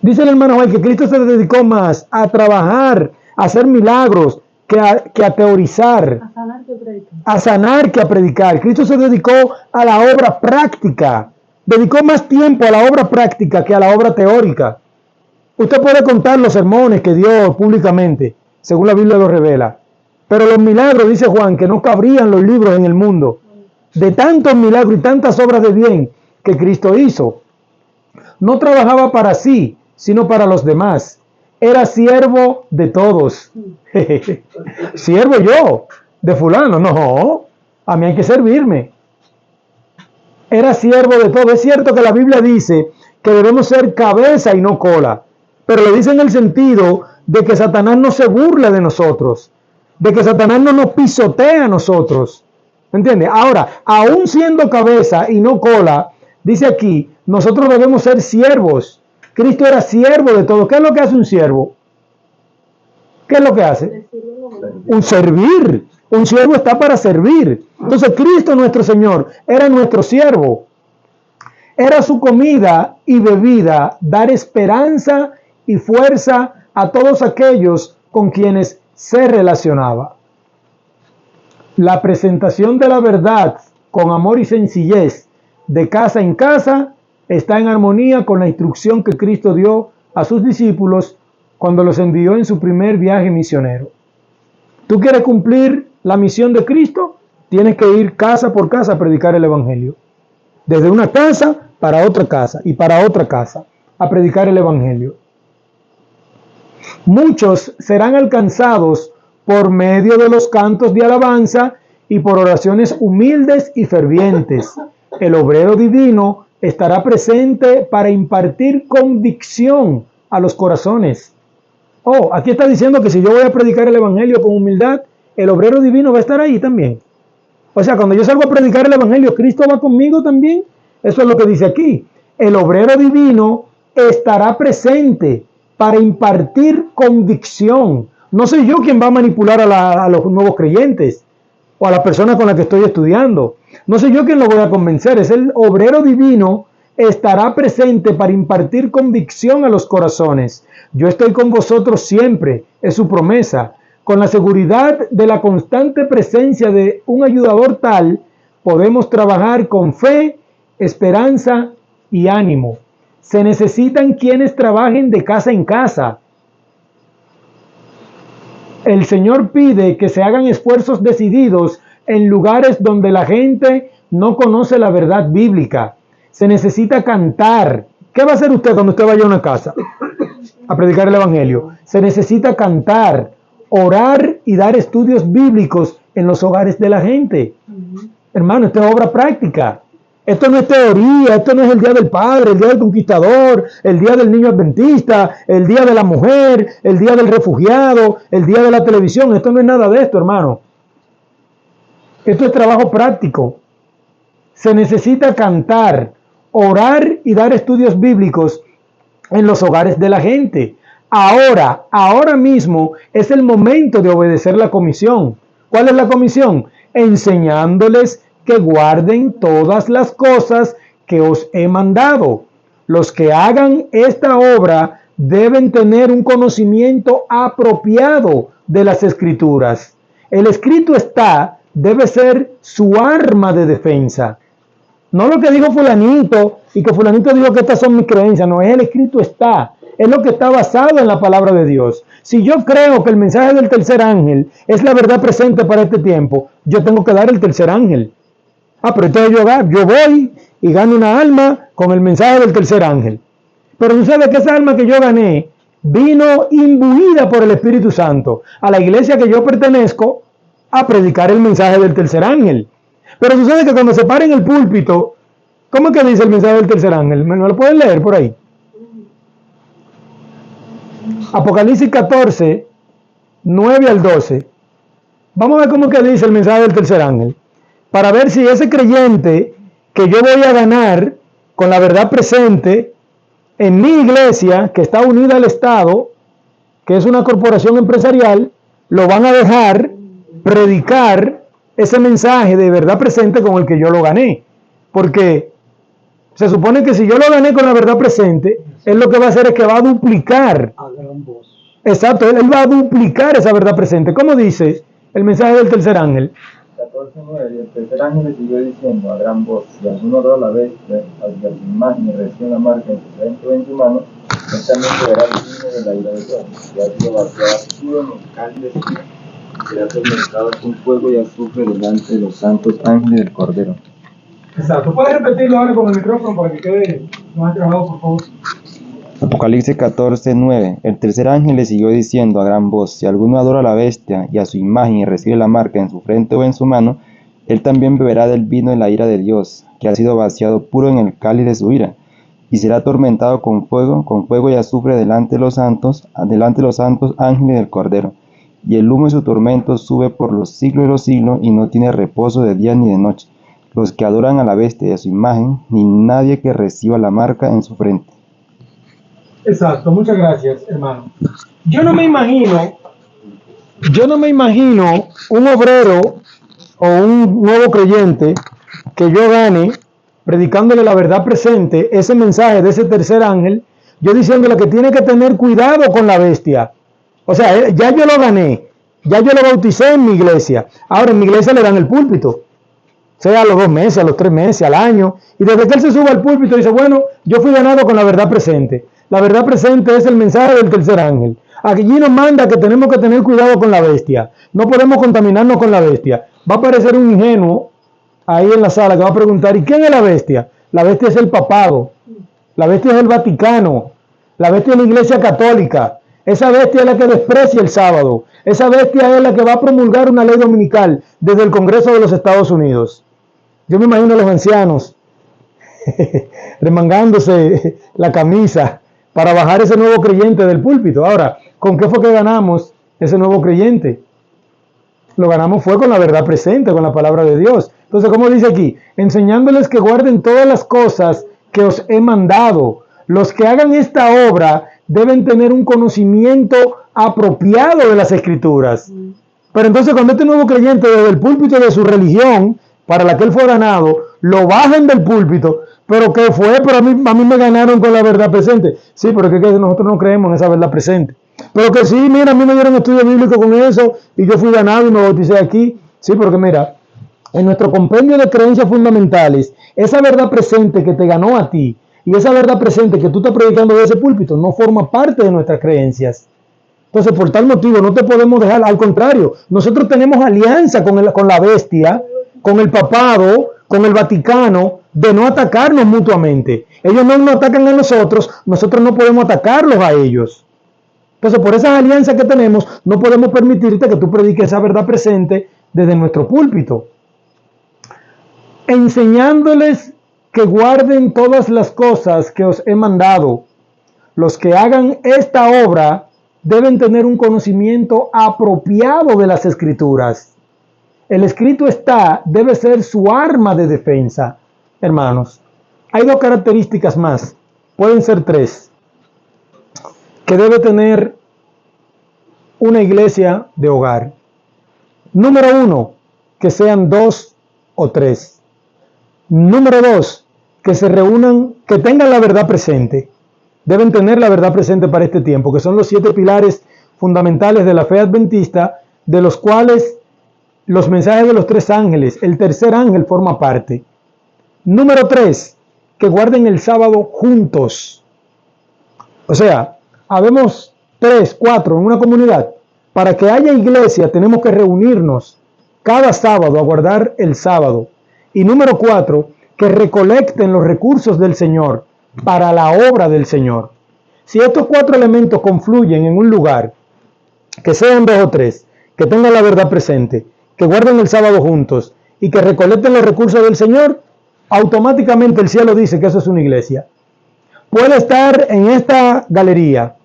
Dice el hermano Juan que Cristo se dedicó más a trabajar, a hacer milagros, que a teorizar, a sanar que a predicar. Cristo se dedicó a la obra práctica. Dedicó más tiempo a la obra práctica que a la obra teórica. Usted puede contar los sermones que dio públicamente, según la Biblia lo revela. Pero los milagros, dice Juan, que no cabrían los libros en el mundo. De tantos milagros y tantas obras de bien que Cristo hizo. No trabajaba para sí, sino para los demás. Era siervo de todos. ¿Siervo yo? ¿De fulano? No, a mí hay que servirme. Era siervo de todos. Es cierto que la Biblia dice que debemos ser cabeza y no cola. Pero lo dice en el sentido de que Satanás no se burla de nosotros. De que Satanás no nos pisotea a nosotros. ¿Entiendes? Ahora, aún siendo cabeza y no cola, dice aquí, nosotros debemos ser siervos. Cristo era siervo de todo. ¿Qué es lo que hace un siervo? ¿Qué es lo que hace? Un servir. Un siervo está para servir. Entonces Cristo nuestro Señor era nuestro siervo. Era su comida y bebida dar esperanza y fuerza a todos aquellos con quienes se relacionaba. La presentación de la verdad con amor y sencillez de casa en casa está en armonía con la instrucción que Cristo dio a sus discípulos cuando los envió en su primer viaje misionero. ¿Tú quieres cumplir la misión de Cristo? Tienes que ir casa por casa a predicar el Evangelio. Desde una casa para otra casa y para otra casa a predicar el Evangelio. Muchos serán alcanzados por medio de los cantos de alabanza y por oraciones humildes y fervientes. El obrero divino estará presente para impartir convicción a los corazones. Oh, aquí está diciendo que si yo voy a predicar el Evangelio con humildad, el obrero divino va a estar ahí también. O sea, cuando yo salgo a predicar el Evangelio, ¿Cristo va conmigo también? Eso es lo que dice aquí. El obrero divino estará presente para impartir convicción. No soy yo quien va a manipular a los nuevos creyentes o a la persona con la que estoy estudiando. No soy yo quien lo voy a convencer. Es el obrero divino estará presente para impartir convicción a los corazones. Yo estoy con vosotros siempre, es su promesa. Con la seguridad de la constante presencia de un ayudador tal, podemos trabajar con fe, esperanza y ánimo. Se necesitan quienes trabajen de casa en casa. El Señor pide que se hagan esfuerzos decididos en lugares donde la gente no conoce la verdad bíblica. Se necesita cantar. ¿Qué va a hacer usted cuando usted vaya a una casa a predicar el Evangelio? Se necesita cantar, orar y dar estudios bíblicos en los hogares de la gente. Hermano, esto es obra práctica. Esto no es teoría, esto no es el Día del Padre, el Día del Conquistador, el Día del Niño Adventista, el Día de la Mujer, el Día del Refugiado, el Día de la Televisión. Esto no es nada de esto, hermano. Esto es trabajo práctico. Se necesita cantar, orar y dar estudios bíblicos en los hogares de la gente. Ahora mismo es el momento de obedecer la comisión. ¿Cuál es la comisión? Enseñándoles que guarden todas las cosas que os he mandado. Los que hagan esta obra deben tener un conocimiento apropiado de las Escrituras. El escrito está, debe ser su arma de defensa. No lo que dijo fulanito y que fulanito dijo que estas son mis creencias. No, es el escrito está. Es lo que está basado en la palabra de Dios. Si yo creo que el mensaje del tercer ángel es la verdad presente para este tiempo, yo tengo que dar el tercer ángel. Pero entonces yo voy y gano una alma con el mensaje del tercer ángel. Pero tú sabes que esa alma que yo gané vino imbuida por el Espíritu Santo a la iglesia que yo pertenezco a predicar el mensaje del tercer ángel. Pero tú sabes que cuando se para en el púlpito, ¿cómo es que dice el mensaje del tercer ángel? ¿Me lo pueden leer por ahí? Apocalipsis 14, 9 al 12. Vamos a ver cómo es que dice el mensaje del tercer ángel. Para ver si ese creyente que yo voy a ganar con la verdad presente en mi iglesia, que está unida al Estado, que es una corporación empresarial, lo van a dejar predicar ese mensaje de verdad presente con el que yo lo gané. Porque se supone que si yo lo gané con la verdad presente, él lo que va a hacer es que va a duplicar. A gran voz. Exacto, él va a duplicar esa verdad presente. ¿Cómo dice el mensaje del tercer ángel? 14:9. Y el tercer ángel le siguió diciendo a gran voz, y alguno oró a la vez al de la imagen y recibió una marca en su frente o en su mano, Él también beberá el vino de la ira de Dios, que ha sido vaciado puro en el cáliz de su ira, y será atormentado con fuego y azufre delante de los santos ángeles del Cordero. Exacto. ¿Puedes repetirlo ahora con el micrófono para que quede más grabado, por favor? Apocalipsis 14:9. El tercer ángel le siguió diciendo a gran voz: si alguno adora a la bestia y a su imagen y recibe la marca en su frente o en su mano, él también beberá del vino de la ira de Dios, que ha sido vaciado puro en el cáliz de su ira, y será atormentado con fuego y azufre delante de los santos ángeles del Cordero. Y el humo de su tormento sube por los siglos de los siglos, y no tiene reposo de día ni de noche, los que adoran a la bestia y a su imagen, ni nadie que reciba la marca en su frente. Exacto, muchas gracias, hermano. Yo no me imagino un obrero o un nuevo creyente que yo gane predicándole la verdad presente, ese mensaje de ese tercer ángel, yo diciéndole que tiene que tener cuidado con la bestia. O sea, ya yo lo gané, ya yo lo bauticé en mi iglesia. Ahora en mi iglesia le dan el púlpito, sea a los 2 meses, a los 3 meses, al año, y desde que él se suba al púlpito dice, bueno, yo fui ganado con la verdad presente. La verdad presente es el mensaje del tercer ángel. Aquí nos manda que tenemos que tener cuidado con la bestia. No podemos contaminarnos con la bestia. Va a aparecer un ingenuo ahí en la sala que va a preguntar, ¿y quién es la bestia? La bestia es el papado. La bestia es el Vaticano. La bestia es la Iglesia Católica. Esa bestia es la que desprecia el sábado. Esa bestia es la que va a promulgar una ley dominical desde el Congreso de los Estados Unidos. Yo me imagino a los ancianos remangándose la camisa para bajar ese nuevo creyente del púlpito. Ahora, ¿con qué fue que ganamos ese nuevo creyente? Lo ganamos fue con la verdad presente, con la palabra de Dios. Entonces, ¿cómo dice aquí? Enseñándoles que guarden todas las cosas que os he mandado. Los que hagan esta obra deben tener un conocimiento apropiado de las Escrituras. Pero entonces, cuando este nuevo creyente desde el púlpito de su religión, para la que él fue ganado, lo bajan del púlpito, pero ¿qué fue? Pero a mí me ganaron con la verdad presente. Sí, pero es que nosotros no creemos en esa verdad presente. Pero que sí, mira, a mí me dieron estudio bíblico con eso y yo fui ganado y me bauticé aquí. Sí, porque mira, en nuestro compendio de creencias fundamentales, esa verdad presente que te ganó a ti y esa verdad presente que tú estás predicando de ese púlpito no forma parte de nuestras creencias. Entonces, por tal motivo, no te podemos dejar, al contrario, nosotros tenemos alianza con la bestia, con el papado, con el Vaticano, de no atacarnos mutuamente. Ellos no nos atacan a nosotros no podemos atacarlos a ellos. Entonces, por esas alianzas que tenemos, no podemos permitirte que tú prediques esa verdad presente desde nuestro púlpito. Enseñándoles que guarden todas las cosas que os he mandado. Los que hagan esta obra deben tener un conocimiento apropiado de las Escrituras. El escrito debe ser su arma de defensa. Hermanos, hay 2 características más, pueden ser 3, que debe tener una iglesia de hogar. Número 1, que sean 2 o 3. Número 2, que se reúnan, que tengan la verdad presente. Deben tener la verdad presente para este tiempo, que son los 7 pilares fundamentales de la fe adventista, de los cuales los mensajes de los 3 ángeles, el tercer ángel forma parte. Número 3, que guarden el sábado juntos. O sea, habemos 3, 4 en una comunidad. Para que haya iglesia tenemos que reunirnos cada sábado a guardar el sábado. Y número 4, que recolecten los recursos del Señor para la obra del Señor. Si estos 4 elementos confluyen en un lugar, que sean 2 o 3, que tengan la verdad presente, que guarden el sábado juntos y que recolecten los recursos del Señor, automáticamente el cielo dice que eso es una iglesia. Puede estar en esta galería,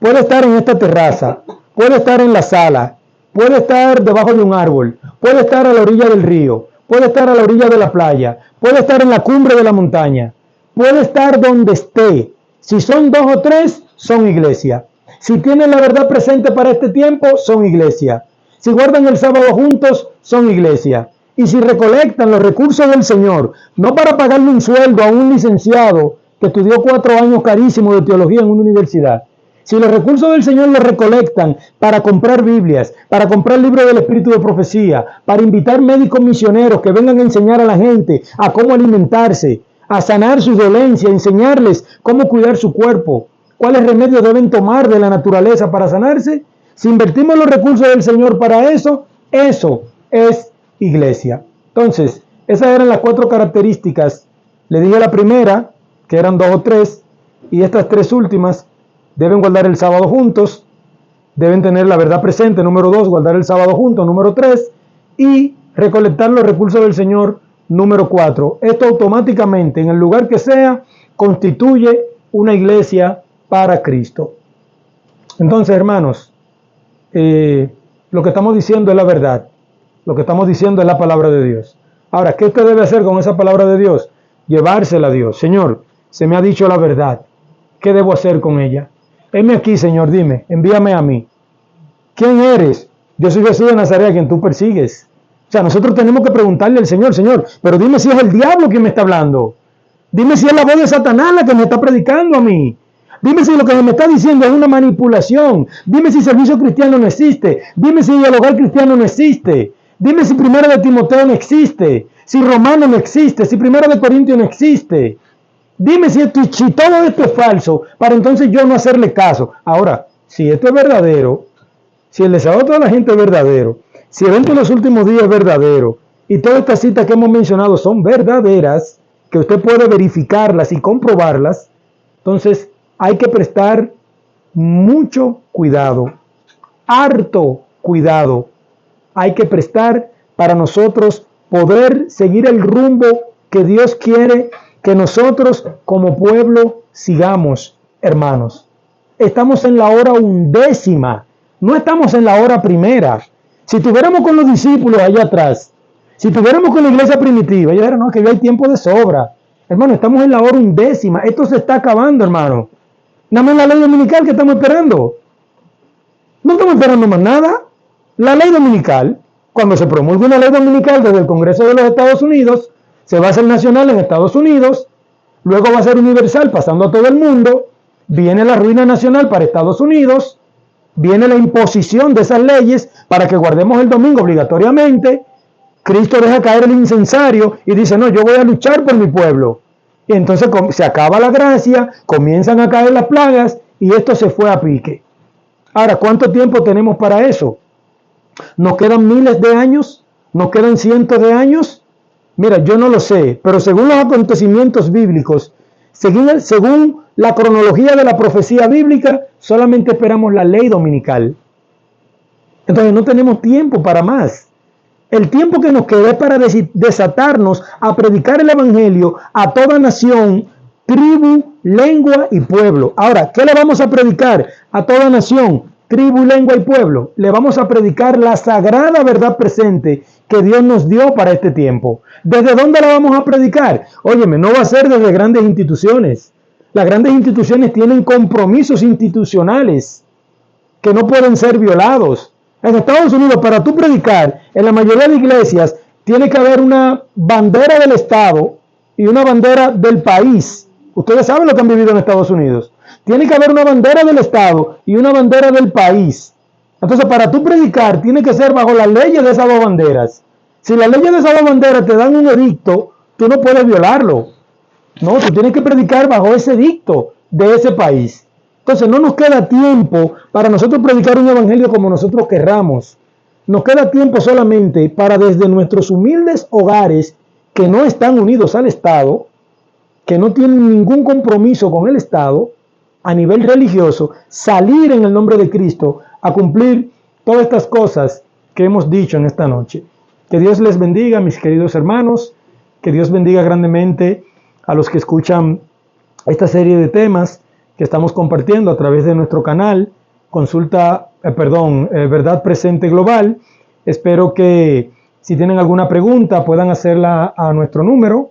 puede estar en esta terraza, puede estar en la sala, puede estar debajo de un árbol, puede estar a la orilla del río, puede estar a la orilla de la playa, puede estar en la cumbre de la montaña, puede estar donde esté. Si son 2 o 3, son iglesia. Si tienen la verdad presente para este tiempo, son iglesia. Si guardan el sábado juntos, son iglesia. Y si recolectan los recursos del Señor, no para pagarle un sueldo a un licenciado que estudió 4 años carísimos de teología en una universidad, si los recursos del Señor los recolectan para comprar Biblias, para comprar libros del Espíritu de Profecía, para invitar médicos misioneros que vengan a enseñar a la gente a cómo alimentarse, a sanar su dolencia, a enseñarles cómo cuidar su cuerpo, cuáles remedios deben tomar de la naturaleza para sanarse. Si invertimos los recursos del Señor para eso, eso es iglesia. Entonces, esas eran las 4 características. Le dije la primera, que eran 2 o 3, y estas 3 últimas: deben guardar el sábado juntos, deben tener la verdad presente, número 2, guardar el sábado juntos, número 3, y recolectar los recursos del Señor, número 4. Esto automáticamente, en el lugar que sea, constituye una iglesia para Cristo. Entonces, hermanos, lo que estamos diciendo es la verdad. Lo que estamos diciendo es la palabra de Dios. Ahora, ¿qué usted debe hacer con esa palabra de Dios? Llevársela a Dios. Señor, se me ha dicho la verdad. ¿Qué debo hacer con ella? Heme aquí, Señor, dime, envíame a mí. ¿Quién eres? Yo soy Jesús de Nazaret, a quien tú persigues. O sea, nosotros tenemos que preguntarle al Señor, Señor, pero dime si es el diablo quien me está hablando. Dime si es la voz de Satanás la que me está predicando a mí. Dime si lo que me está diciendo es una manipulación. Dime si servicio cristiano no existe. Dime si el hogar cristiano no existe. Dime si Primera de Timoteo no existe. Si Romano no existe. Si Primera de Corintios no existe. Dime si todo esto es falso, para entonces yo no hacerle caso. Ahora, si esto es verdadero, si el deseo de toda la gente es verdadero, si el evento de los últimos días es verdadero, y todas estas citas que hemos mencionado son verdaderas, que usted puede verificarlas y comprobarlas, entonces hay que prestar mucho cuidado, harto cuidado. Hay que prestar para nosotros poder seguir el rumbo que Dios quiere que nosotros como pueblo sigamos, hermanos. Estamos en la hora 11ª, no estamos en la hora primera. Si tuviéramos con los discípulos allá atrás, si tuviéramos con la iglesia primitiva, ellos dijeron, no, que ya hay tiempo de sobra. Hermano, estamos en la hora 11ª, esto se está acabando, hermano. Nada más la ley dominical que estamos esperando. No estamos esperando más nada. La ley dominical, cuando se promulga una ley dominical desde el Congreso de los Estados Unidos, se va a hacer nacional en Estados Unidos, luego va a ser universal pasando a todo el mundo, viene la ruina nacional para Estados Unidos, viene la imposición de esas leyes para que guardemos el domingo obligatoriamente. Cristo deja caer el incensario y dice, no, yo voy a luchar por mi pueblo. Y entonces se acaba la gracia, comienzan a caer las plagas y esto se fue a pique. Ahora, ¿cuánto tiempo tenemos para eso? ¿Nos quedan miles de años? ¿Nos quedan cientos de años? Mira, yo no lo sé, pero según los acontecimientos bíblicos, según la cronología de la profecía bíblica, solamente esperamos la ley dominical. Entonces no tenemos tiempo para más. El tiempo que nos queda es para desatarnos a predicar el evangelio a toda nación, tribu, lengua y pueblo. Ahora, ¿qué le vamos a predicar a toda nación, tribu, lengua y pueblo? Le vamos a predicar la sagrada verdad presente que Dios nos dio para este tiempo. ¿Desde dónde la vamos a predicar? Óyeme, no va a ser desde grandes instituciones. Las grandes instituciones tienen compromisos institucionales que no pueden ser violados. En Estados Unidos, para tú predicar, en la mayoría de iglesias, tiene que haber una bandera del Estado y una bandera del país. Ustedes saben lo que han vivido en Estados Unidos. Tiene que haber una bandera del Estado y una bandera del país. Entonces, para tú predicar, tiene que ser bajo las leyes de esas dos banderas. Si las leyes de esas dos banderas te dan un edicto, tú no puedes violarlo. No, tú tienes que predicar bajo ese edicto de ese país. Entonces no nos queda tiempo para nosotros predicar un evangelio como nosotros querramos. Nos queda tiempo solamente para desde nuestros humildes hogares que no están unidos al Estado, que no tienen ningún compromiso con el Estado, a nivel religioso, salir en el nombre de Cristo a cumplir todas estas cosas que hemos dicho en esta noche. Que Dios les bendiga, mis queridos hermanos, que Dios bendiga grandemente a los que escuchan esta serie de temas que estamos compartiendo a través de nuestro canal, Verdad Presente Global. Espero que si tienen alguna pregunta puedan hacerla a nuestro número,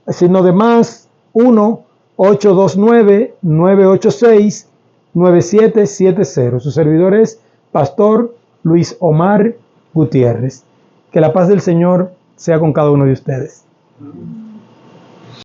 signo de más 1-829-986-9770. Su servidor es Pastor Luis Omar Gutiérrez. Que la paz del Señor sea con cada uno de ustedes.